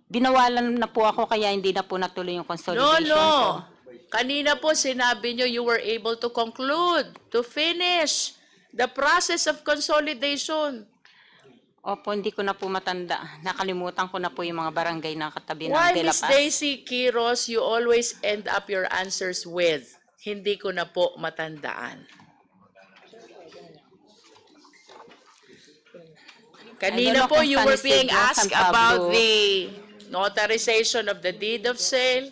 Binawalan na po ako kaya hindi na po natuloy yung No, consolidation no. ko. Kanina po sinabi niyo you were able to conclude, to finish the process of consolidation. Opo, hindi ko na po matanda. Nakalimutan ko na po yung mga barangay na katabi ng Why, De La Miss Paz. Daisy Quiros, you always end up your answers with, hindi ko na po matandaan. Kanina I don't know po kung you San were being Isidro, San asked Pablo. about the notarization of the deed of sale.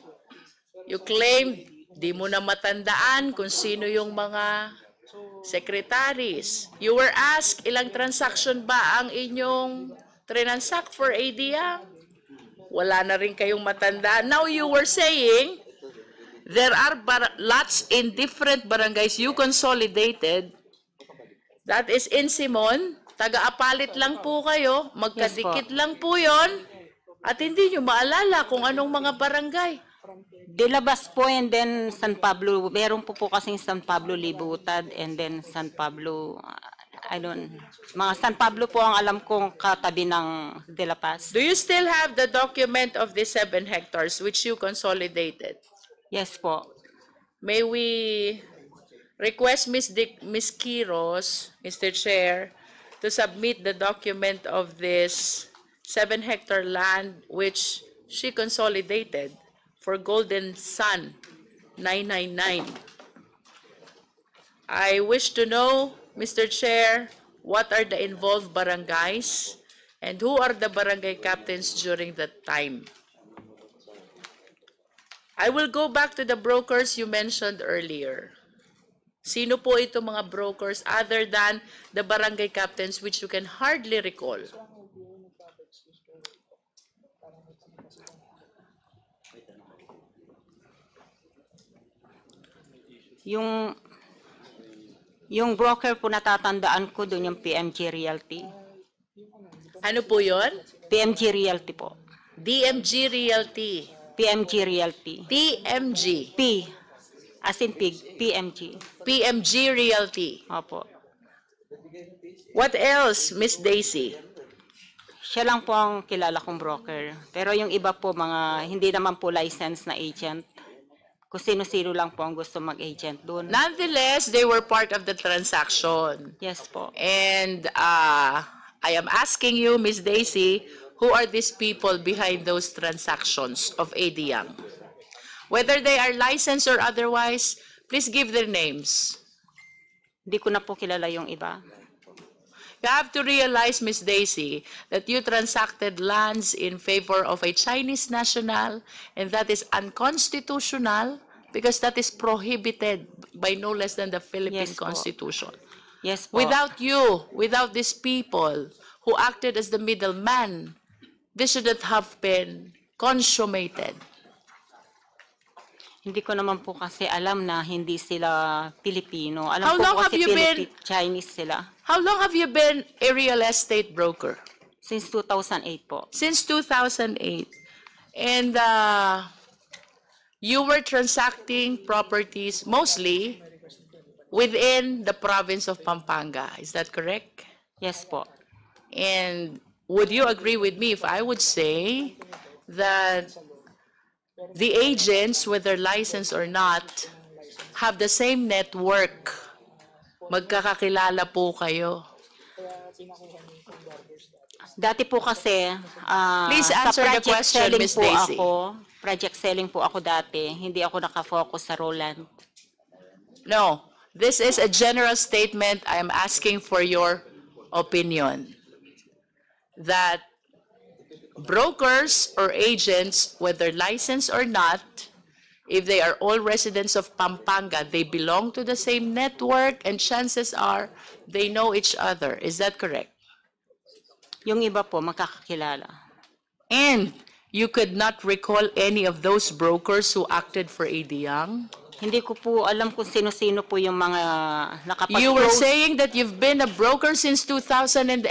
You claimed di mo na matandaan kung sino yung mga secretaries. You were asked ilang transaction ba ang inyong transact for ADIA? Wala na rin kayong matanda. Now you were saying there are lots in different barangays you consolidated. That is in Simon. Taga-apalit lang po kayo. Magkadikit lang po yon. At hindi nyo maalala kung anong mga barangay. De La Bas po and then San Pablo. Meron po kasing San Pablo Libutad and then San Pablo, mga San Pablo po ang alam kong katabi ng De La Paz. Do you still have the document of the 7 hectares which you consolidated? Yes po. May we request Ms. Quiros, Mr. Chair, to submit the document of this 7-hectare land which she consolidated for Golden Sun 999. I wish to know, Mr. Chair, what are the involved barangays and who are the barangay captains during that time. I will go back to the brokers you mentioned earlier. Sino po ito mga brokers other than the barangay captains which you can hardly recall? Yung broker po natatandaan ko doon yung PMG Realty. Ano po yon? PMG Realty po. DMG Realty. PMG Realty. PMG. P. As in pig. PMG. PMG Realty. Opo. What else, Miss Daisy? Siya lang po ang kilala kong broker. Pero yung iba po, hindi naman po licensed na agent. Kung sino-sino lang po ang gusto mag-agent doon. Nonetheless, they were part of the transaction. Yes po. And I am asking you, Miss Daisy, who are these people behind those transactions of AD Young? Whether they are licensed or otherwise, please give their names. Hindi ko na po kilala yung iba. You have to realize, Miss Daisy, that you transacted lands in favor of a Chinese national, and that is unconstitutional because that is prohibited by no less than the Philippine Yes po. Constitution. Yes po. Without you, without these people who acted as the middleman, this shouldn't have been consummated. Hindi ko naman po kasi alam na hindi sila Pilipino. Alam How ko long po have kasi you been- Chinese sila. How long have you been a real estate broker? Since 2008 po. Since 2008. And you were transacting properties mostly within the province of Pampanga. Is that correct? Yes po. And would you agree with me if I would say that the agents, whether licensed or not, have the same network? Magkakakilala po kayo. Dati po kasi, Please sa answer the project question, selling Ms. po Daisy. project selling po ako dati. Hindi ako nakafocus sa Roland. No, this is a general statement. I am asking for your opinion. That brokers or agents, whether licensed or not, if they are all residents of Pampanga, they belong to the same network and chances are they know each other. Is that correct? Yung iba po, makakakilala. And you could not recall any of those brokers who acted for AD Young? Hindi ko po alam kung sino-sino po yung mga nakapag-close. You were saying that you've been a broker since 2008.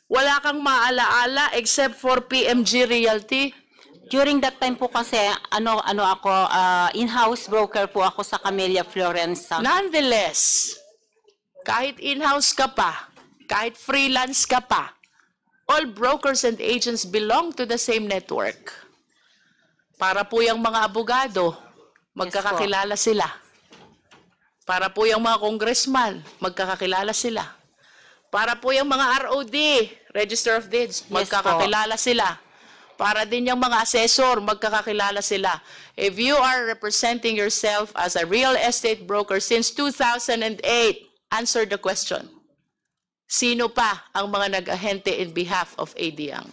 Wala kang maalaala except for PMG Realty. During that time po kasi, ako, in-house broker po ako sa Camellia Florence. Nonetheless, kahit in-house ka pa, kahit freelance ka pa, all brokers and agents belong to the same network. Para po yung mga abogado, magkakakilala sila. Para po yung mga congressman, magkakakilala sila. Para po yung mga ROD, Register of Deeds, magkakakilala sila. Para din yung mga assessor, magkakakilala sila. If you are representing yourself as a real estate broker since 2008, answer the question. Sino pa ang mga nag-ahente in behalf of AD Young?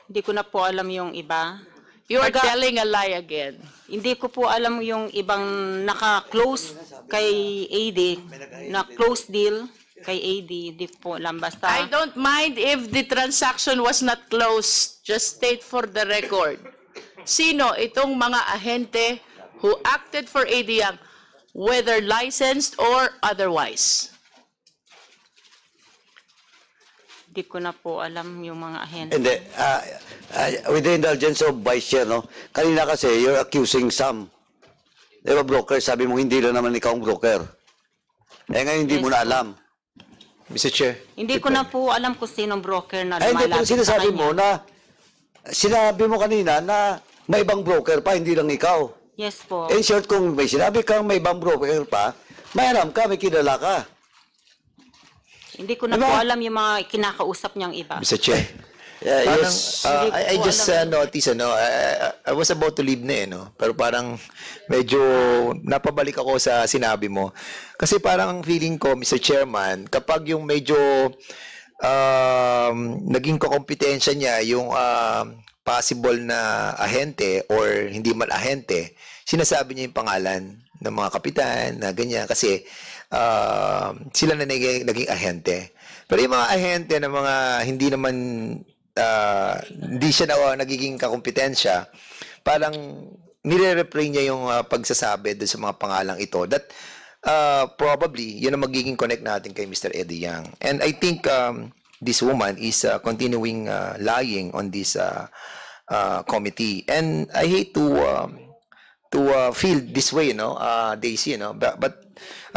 Hindi ko na po alam yung iba. You are telling a lie again. Hindi ko po alam yung ibang naka-close kay AD, na close deal kay AD, hindi po alam. Basta, I don't mind if the transaction was not closed. Just state for the record. Sino itong mga ahente who acted for AD Young, whether licensed or otherwise? hindi ko na po alam yung mga ahente. Hindi. With the indulgence of Vice Chair, no? Kanina kasi, you're accusing some. Di ba, broker? Sabi mo, hindi na naman ikaw ang broker. Eh, ngayon hindi mo na alam. Mr. Chair. Hindi ko na po alam kung sinong broker na Ay, hindi, pero lumalapit sa sinasabi kanya. mo na, sinabi mo kanina na may ibang broker pa, hindi lang ikaw. Yes po. In short, kung may sinabi kang may ibang broker pa, may alam ka, may kilala ka. Hindi ko na Diba? po alam yung mga kinakausap niyang iba. Mr. Chair. Yeah, Parang, yes. Hindi I ko just alam. noticed, I was about to leave na no? Pero parang medyo napabalik ako sa sinabi mo. Kasi parang ang feeling ko, Mr. Chairman, kapag yung medyo naging kakompetensya niya, yung possible na ahente or hindi man ahente, sinasabi niya yung pangalan ng mga kapitan na ganyan kasi sila na naging ahente. Pero yung mga ahente na mga hindi naman hindi siya na nagiging kakompetensya, parang nire-refrain niya yung pagsasabi doon sa mga pangalang ito. That probably, yun ang magiging connect natin kay Mr. Eddie Yang. And I think this woman is continuing lying on this committee. And I hate to feel this way, Daisy, but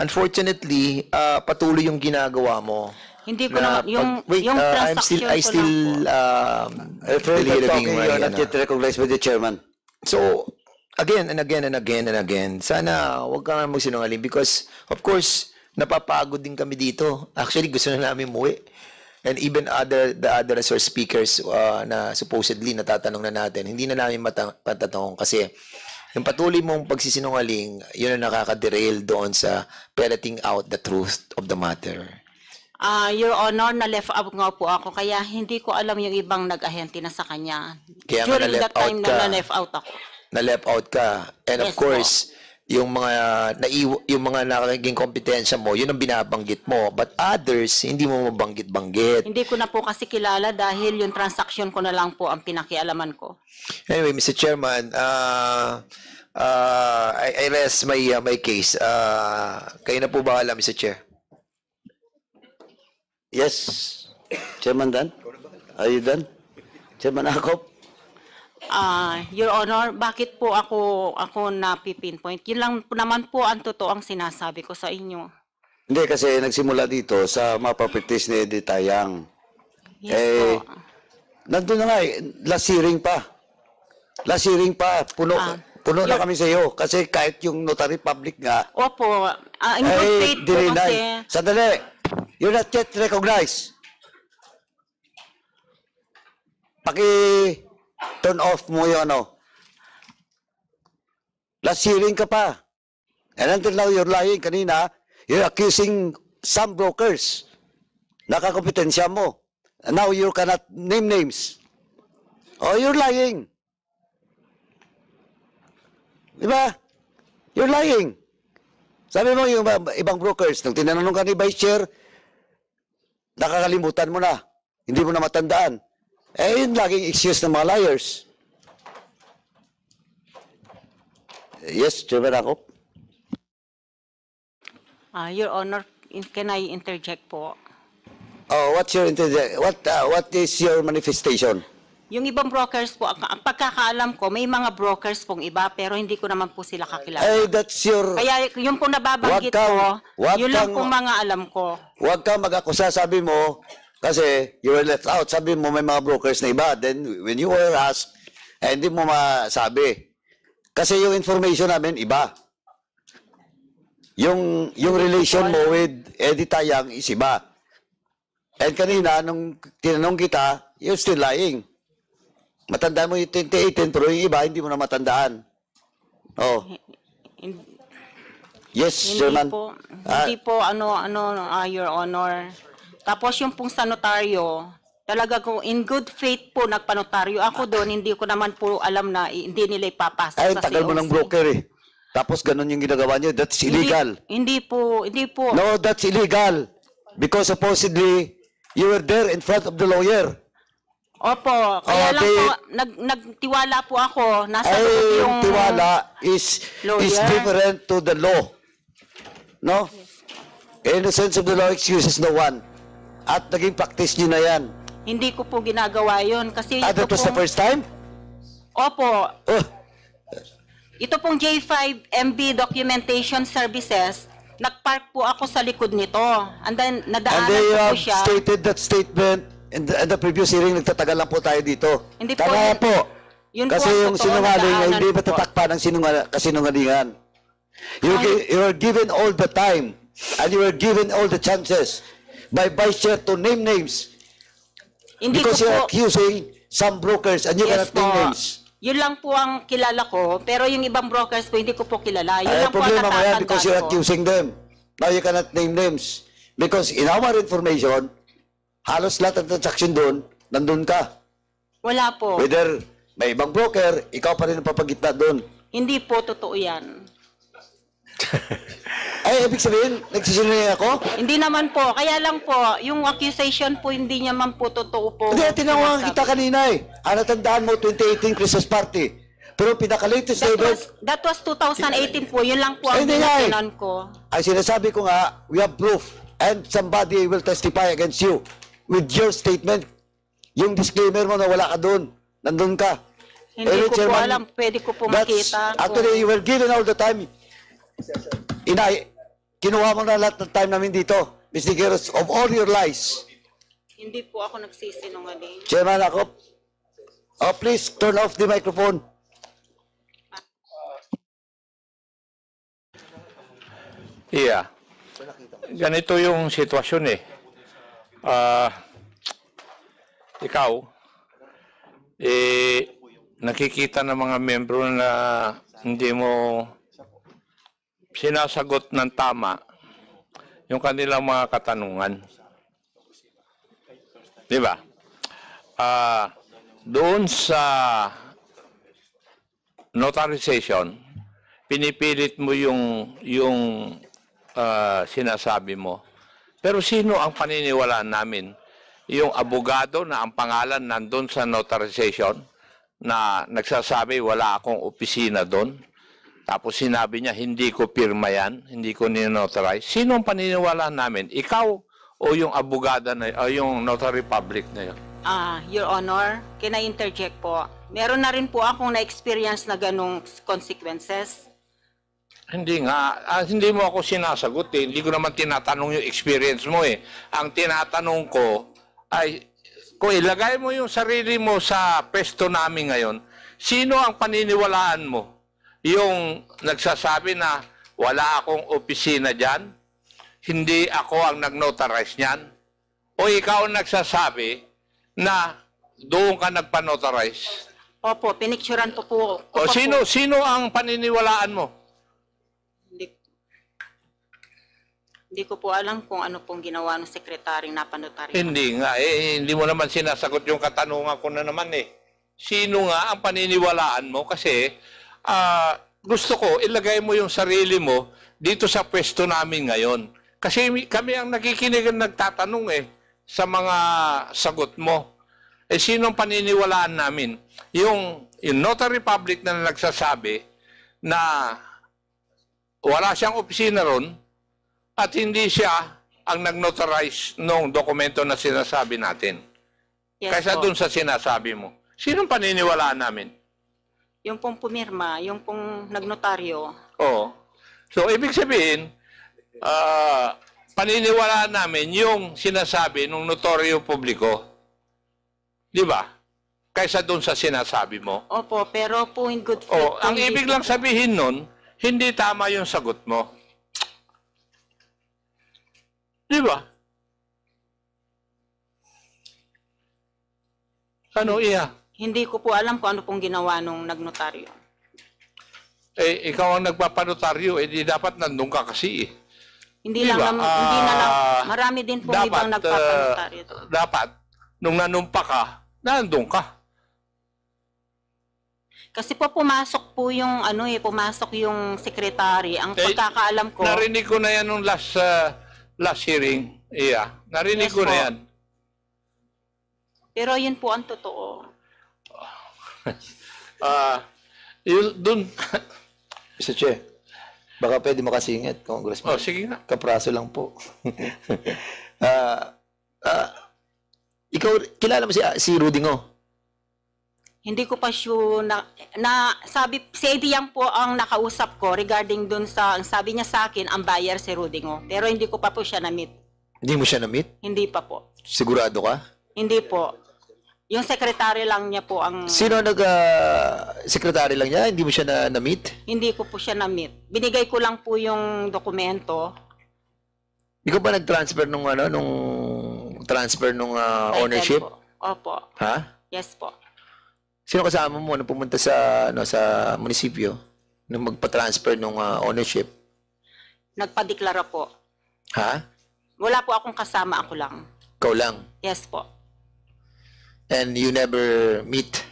unfortunately, patuloy yung ginagawa mo. Hindi ko na, yung transaction I ko still Talking, delivering you're not yet recognized by the chairman. So, again and again and again and again, sana huwag ka nga magsinungaling because, of course, napapagod din kami dito. Actually, gusto na namin muwi. And even the other resource speakers na supposedly natatanong na natin, hindi na namin matatanong kasi yung patuloy mong pagsisinungaling, yun ang nakaka-derail doon sa ferreting out the truth of the matter. Your Honor, na-left out nga po ako, kaya hindi ko alam yung ibang nag-ahente na sa kanya. Kaya nga During na-left that time out ka. na na-left out ako. Na-left out ka. And of Yes, course, yung mga naging kompetensya mo, yun ang binabanggit mo. But others, hindi mo mabanggit-banggit. Hindi ko na po kasi kilala dahil yung transaction ko na lang po ang pinakialaman ko. Anyway, Mr. Chairman, I rest my case. Kayo na po ba alam, Mr. Chair? Yes. Chairman Dan? Are you done? Chairman Akop? Your Honor, bakit po ako na-pinpoint? Yun lang po naman po ang totoong sinasabi ko sa inyo. Hindi, kasi nagsimula dito sa mga properties ni Eddie Tayang. Yes po. Nandun na nga last hearing pa. Last hearing pa, puno na kami sa iyo. Kasi kahit yung notary public nga, Opo, in good faith po kasi. Sandali, you're not yet recognized. Turn off mo yung Last hearing ka pa. And until now, you're lying. Kanina, you're accusing some brokers. Nakakompetensya mo. And now you cannot name names. Oh, you're lying. Diba? You're lying. Sabi mo yung ibang brokers, nung tinanong ka ni Vice Chair, nakakalimutan mo na. Hindi mo na matandaan. Eh, yun laging excuse ng mga liars. Yes, Chairman Akop? Your Honor, can I interject po? Oh, what is your manifestation? Yung ibang brokers po, ang pagkakaalam ko, may mga brokers pong iba, pero hindi ko naman po sila kakilala. Eh, that's your... Kaya yung pong nababanggit ko, yun lang pong mga alam ko. Huwag kang mag-akusa, sabi mo, kasi you were left out. Sabi mo may mga brokers na iba. Then, when you were asked, hindi mo masabi. Kasi yung information namin, iba. Yung relation mo with Eddie Tayang is iba. And kanina, nung tinanong kita, you're still lying. Matandaan mo yung 2018, pero yung iba, hindi mo na matandaan. Oh. Yes, Chairman. Hindi po, Your Honor. Tapos yung pong sa notaryo, Talaga ko, in good faith po, nagpanotaryo ako doon. Hindi ko naman po alam na hindi nila ipapasok Ay, sa tagal mo ng COC. broker eh. Tapos ganun yung ginagawa niyo. That's illegal. Hindi po. No, that's illegal. Because supposedly, you were there in front of the lawyer. Opo, kaya lang po, nagtiwala po ako. Nasa Ay, loob yung tiwala is lawyer. different to the law. No? In the sense of the law, excuses no one. At naging practice niyo na yan. Hindi ko po ginagawa yon kasi Ah, that was the first time? Opo, Oh, ito pong J5 MB Documentation Services, nagpark po ako sa likod nito. And then, and nadaanan they ko po have siya. stated that statement in the previous hearing, nagtatagal lang po tayo dito. Hindi po, Tama yun- po. yun po Kasi ang yung totoo, sinungaling ay nadaanan hindi ko po. matatakpan ng kasinungalingan. You are given all the time and you are given all the chances by Vice Chair to name names Hindi because ko you're po, accusing some brokers and you yes cannot name po. names. Yun lang po ang kilala ko, pero yung ibang brokers po, hindi ko po kilala. Yun Ay, lang po ang problema mo yan because you're natatandaan ko. accusing them. Now you cannot name names. Because in our information, halos lahat ng transaction doon, nandun ka. Wala po. Whether may ibang broker, ikaw pa rin ang papagitna doon. Hindi po totoo yan. Ay, ibig sabihin, nagsisinungaling ako? Hindi naman po. Kaya lang po, yung accusation po, hindi naman po totoo po. Hindi, tinawagan sinasabi. kita kanina eh. Natandaan mo, 2018 Christmas party. Pero pinaka-latest statement, That was 2018 po. Yun lang po ang Hindi nga eh. dinatinan ko. ay sinasabi ko nga, we have proof and somebody will testify against you with your statement. Yung disclaimer mo na wala ka doon, nandun ka. Hindi ko po Chairman, alam. Pwede ko po that's- makita. Actually, you were given all the time. Kinuha mo na lahat ng time namin dito, Mr. Geros, of all your lies. Hindi po ako nagsisinungaling. Chairman ako, oh, please turn off the microphone. Yeah. Ganito yung sitwasyon eh. Ikaw, nakikita ng mga membro na hindi mo sinasagot ng tama yung kanilang mga katanungan. Di ba? Doon sa notarization, pinipilit mo yung sinasabi mo. Pero sino ang paniniwalaan namin? Yung abogado na ang pangalan nandun sa notarization na nagsasabi wala akong opisina doon. Tapos sinabi niya hindi ko pirma yan, hindi ko ninotarize. Sino ang paniniwalaan namin? Ikaw o yung abogada na o yung notary public na yun? Your Honor, can I interject po? Meron na rin po akong na-experience na ganong consequences. Hindi nga. Hindi mo ako sinasagot eh. Hindi ko naman tinatanong yung experience mo eh. Ang tinatanong ko ay, kung ilagay mo yung sarili mo sa pwesto namin ngayon, sino ang paniniwalaan mo? Yung nagsasabi na wala akong opisina dyan, hindi ako ang nag-notarize niyan, o ikaw ang nagsasabi na doon ka nagpa-notarize? Opo, pinicturan ko po. O sino ang paniniwalaan mo? Hindi ko po alam kung ano pong ginawa ng sekretaryong napanotaryo. Hindi nga, hindi mo naman sinasagot yung katanungan ko na naman eh. Sino nga ang paniniwalaan mo? Kasi gusto ko, ilagay mo yung sarili mo dito sa pwesto namin ngayon. Kasi kami ang nakikinig at nagtatanong eh sa mga sagot mo. Eh sino ang paniniwalaan namin? Yung notary public na nagsasabi na wala siyang opisina ron, at hindi siya ang nag-notarize ng dokumento na sinasabi natin. Yes Kaysa po. dun sa sinasabi mo. Sinong paniniwalaan namin? Yung pong pumirma, yung pong nagnotaryo. Oo. So, ibig sabihin, paniniwalaan namin yung sinasabi ng notaryo publiko. Di ba? Kaysa dun sa sinasabi mo. Opo, pero po in good faith. Oh, ang po, ibig hindi- lang sabihin nun, hindi tama yung sagot mo. Di ba? Ano, iya? Hindi ko po alam kung ano pong ginawa nung nagnotaryo. Eh, ikaw ang nagpapanotaryo, eh di dapat nandun ka kasi eh. Hindi Di lang ba? naman, hindi na lang, marami din pong ibang nagpapanotaryo. Dapat, nung nanumpa ka, nandun ka. Kasi po pumasok po yung pumasok yung secretary. Ang Eh, pagkakaalam ko, Narinig ko na yan nung last hearing. Yeah, narinig Yes ko na po. yan. pero yun po ang totoo. Dun. Mr. Chair, baka pwede makasingit, Congressman. Sige nga. Kapraso lang po. Ikaw, kilala mo si Rudy Ngo? Hindi ko pa sure na sabi, si Eddie Yang po ang nakausap ko regarding dun sa, ang sabi niya sa akin, ang buyer si Rudy Ngo. Pero hindi ko pa po siya na-meet. Hindi mo siya na-meet? Hindi pa po. Sigurado ka? Hindi po. Yung secretary lang niya po ang, Sino sekretary lang niya? Hindi mo siya na-meet? hindi ko po siya na-meet. Binigay ko lang po yung dokumento. Ikaw ba nag-transfer nung transfer nung ownership? Po. Opo. Ha? Yes po. Sino kasama mo nung pumunta sa sa munisipyo nung magpa-transfer nung ownership? Nagpadeklara po. Ha? Wala po akong kasama, ako lang. Ikaw lang. Yes po. And you never meet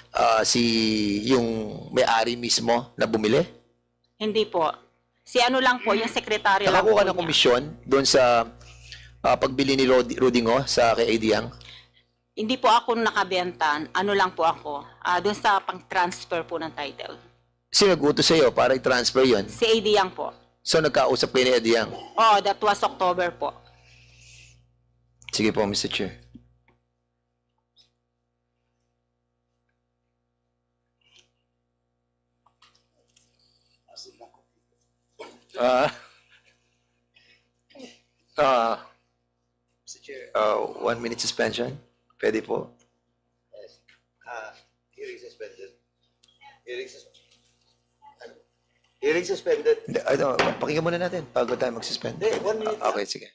yung may-ari mismo na bumili? Hindi po. Si ano lang po, yung secretary lang po Nakakuha ng niya. komisyon doon sa pagbili ni Rudy Ngo sa kay Eddie Yang? Hindi po ako nakabenta. Ano lang po ako. Doon sa pang-transfer po ng title. Sino nag-utos sa'yo para i-transfer yon? Si Eddie Yang po. So nagkausap kayo ni Eddie Yang? Oh, that was October po. Sige po, Mr. Chair. Mr. Chair, 1 minute suspension. Pwede po. Hearing suspended. Hearing suspended. Pakinggan muna natin bago tayo mag-suspend. Hindi, 1 minute. Okay, sige.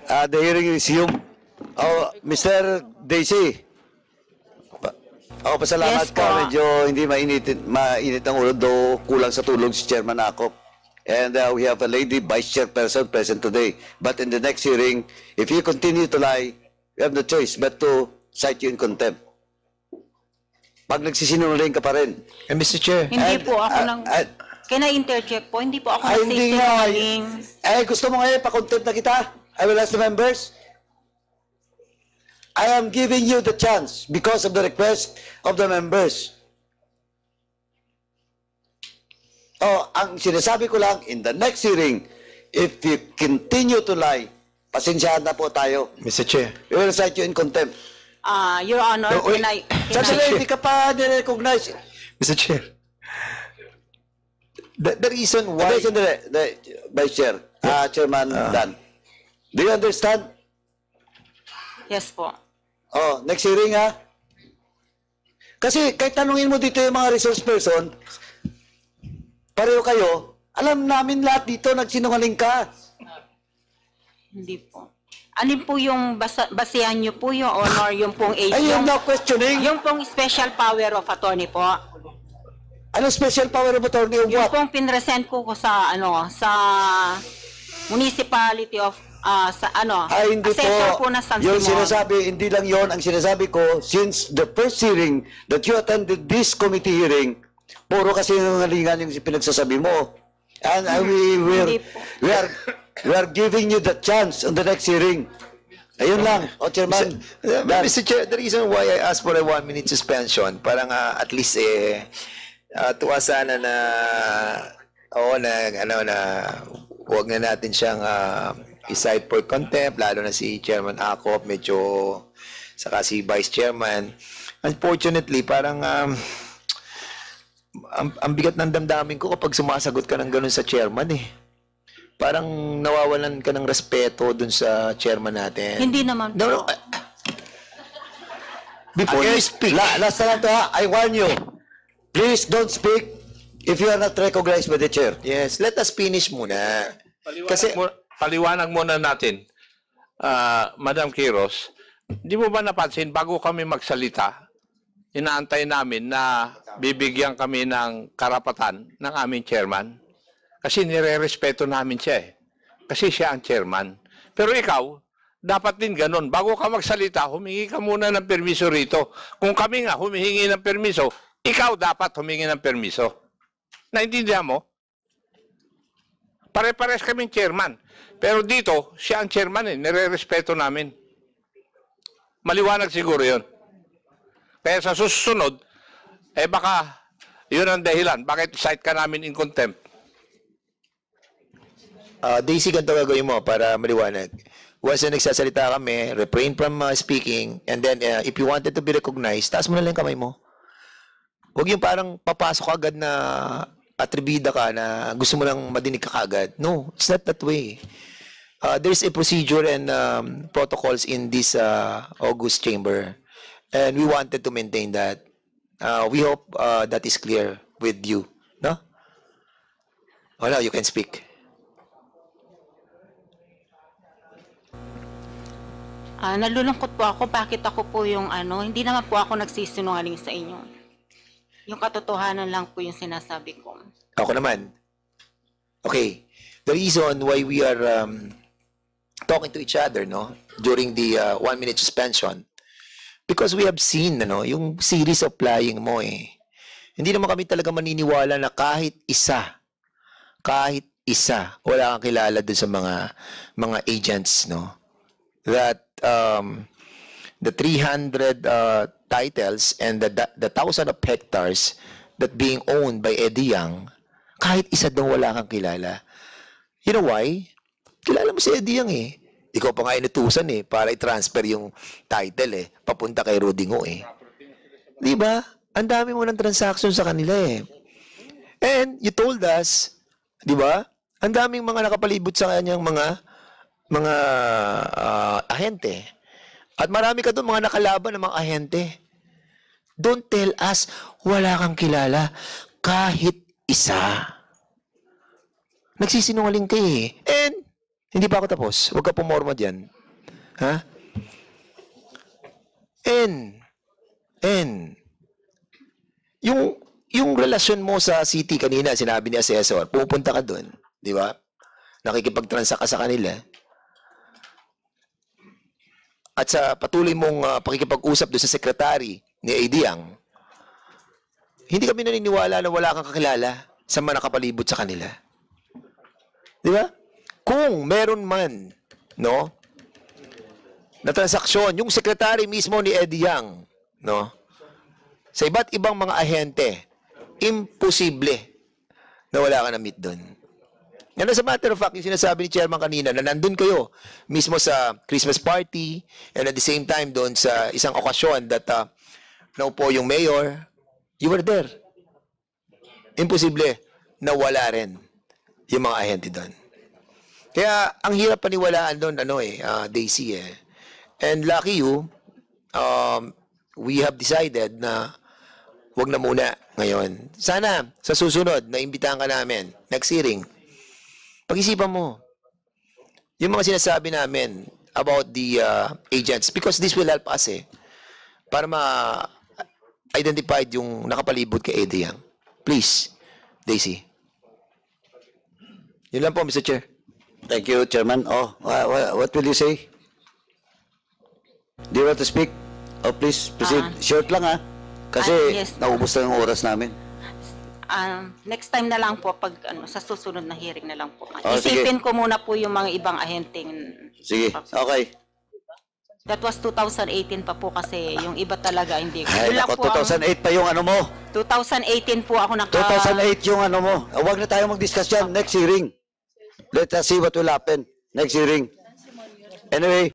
The hearing resumed. Mr. Daisy. Pasalamat Yes ka. po. Medyo hindi mainit ang ulo, do kulang sa tulog si Chairman Akop. And we have a lady vice chairperson present today. But in the next hearing, if you continue to lie, we have no choice but to cite you in contempt. Pag nagsisinungaling ka pa rin. And Mr. Chair, Hindi And, po ako uh, nang... uh, Can I interject po? Hindi po ako Ay, hindi nga. nagsisinungaling. Gusto mo ngayon, pa-contempt na kita? I will ask the members. I am giving you the chance because of the request of the members. Ang sinasabi ko lang, in the next hearing, if you continue to lie, pasensyahan na po tayo. Mr. Chair. We will cite you in contempt. Your Honor, No, wait. Sandali, hindi ka pa nire-recognize. Mr. Chair. The reason why... Sandali, Vice Chair, Chairman Dan. Do you understand? Yes po. Next hearing ha. Kasi kahit tanungin mo dito yung mga resource person, pareho kayo, alam namin lahat dito nagsinungaling ka. Hindi po. Ano po yung basehan niyo po yung honor, yung pong age, Ay, yung, you're not questioning. yung pong special power of attorney po. Ano special power of attorney of Yung what? pong pinresent ko sa municipality of sa ano, Ay, hindi assessor po. po na San Yung Simon. sinasabi, hindi lang yon ang sinasabi ko, since the first hearing that you attended this committee hearing, puro kasi nangalingan yung pinagsasabi mo. And Hindi po. we are giving you the chance on the next hearing. Ayun lang, O Chairman. Mr. Chair, the reason why I asked for a 1-minute suspension, parang at least tuwa sana na huwag na natin siyang i-cite for contempt, lalo na si Chairman Acop, medyo saka si Vice Chairman. Unfortunately, parang ang bigat ng damdamin ko kapag sumasagot ka ng ganun sa chairman eh. Parang nawawalan ka ng respeto dun sa chairman natin. Hindi naman po. No. Before you speak, Last na lang to ha, I warn you. Please don't speak if you are not recognized by the chair. yes, let us finish muna. Kasi, Paliwanag muna natin, Madam Quiros, di mo ba napansin, bago kami magsalita, inaantay namin na bibigyan kami ng karapatan ng aming chairman? Kasi nire-respeto namin siya eh. Kasi siya ang chairman. Pero ikaw, dapat din ganun. Bago ka magsalita, humingi ka muna ng permiso rito. Kung kami nga humihingi ng permiso, ikaw dapat humingi ng permiso. Naintindihan mo? Pare-pares kaming chairman. Pero dito, siya ang chairman eh. Nire-respeto namin. Maliwanag siguro yun. Kaya sa susunod, baka yun ang dahilan. Bakit cite ka namin in contempt? Daisy, ganito gagawin mo para maliwanag. Once na nagsasalita kami, refrain from speaking, and then if you wanted to be recognized, taas mo na lang yung kamay mo. Huwag yung parang papasok agad na atribida ka na gusto mo lang madinig ka agad. No, it's not that way. There's a procedure and protocols in this August chamber, and we wanted to maintain that. We hope that is clear with you. No? Oh, now you can speak. Nalulungkot po ako, bakit ako po yung hindi naman po ako nagsisinungaling sa inyo. Yung katotohanan lang po yung sinasabi ko. Ako naman. Okay. The reason why we are talking to each other, no, during the 1-minute suspension, because we have seen, yung series of flying mo eh. Hindi naman kami talaga maniniwala na kahit isa, wala kang kilala dun sa mga agents, no, that the 300 titles and the 1,000 of hectares that being owned by Eddie Yang, kahit isa daw wala kang kilala. You know why? Kilala mo si Eddie Yang eh. Ikaw pa nga inutusan eh para i-transfer yung title eh papunta kay Rudy Ngo eh. Di ba? Ang dami mo ng transaction sa kanila eh. And you told us, di ba? Ang daming mga nakapalibot sa kanyang mga ahente. At marami ka doon mga nakalaban ng mga ahente. Don't tell us wala kang kilala kahit isa. Nagsisinungaling ka eh. And hindi pa ako tapos. Huwag ka pumorma dyan. Ha? And yung relasyon mo sa city kanina, sinabi ni Assessor, pupunta ka doon, di ba? Nakikipagtransact ka sa kanila. At sa patuloy mong pakikipag-usap doon sa secretary ni Eddie Yang, hindi kami naniniwala na wala kang kakilala sa mga nakapalibot sa kanila. Di ba? Kung meron man, no, na transaksyon, yung secretary mismo ni Eddie Yang, no, sa iba't ibang mga ahente, imposible na wala ka na-meet doon. And as a matter of fact, yung sinasabi ni Chairman kanina na nandun kayo mismo sa Christmas party and at the same time doon sa isang okasyon that naupo yung mayor, you were there. Imposible na wala rin yung mga ahente doon. Kaya ang hirap paniwalaan doon, Daisy eh. And lucky you, we have decided na wag na muna ngayon. Sana sa susunod na imbitahan ka namin, next hearing, pag-isipan mo yung mga sinasabi namin about the agents because this will help us para ma-identify yung nakapalibot kay Eddie Yang. Please, Daisy. Yun lang po, Mr. Chair. Thank you, Chairman. Oh, what will you say? Do you want to speak? Oh, please, proceed. Short lang, ha? Kasi yes. naubos na yung oras namin. Next time na lang po pag sa susunod na hearing na lang po. Oh, sige. Isipin ko muna po yung mga ibang ahenteng. Sige, okay. That was 2018 pa po kasi yung iba talaga hindi. Ay, Yun lang nako, po ang- 2008 pa yung ano mo. 2018 po ako 2008 yung ano mo. Huwag na tayo mag-discuss yan. Next hearing. Let us see what will happen. Next hearing. Anyway,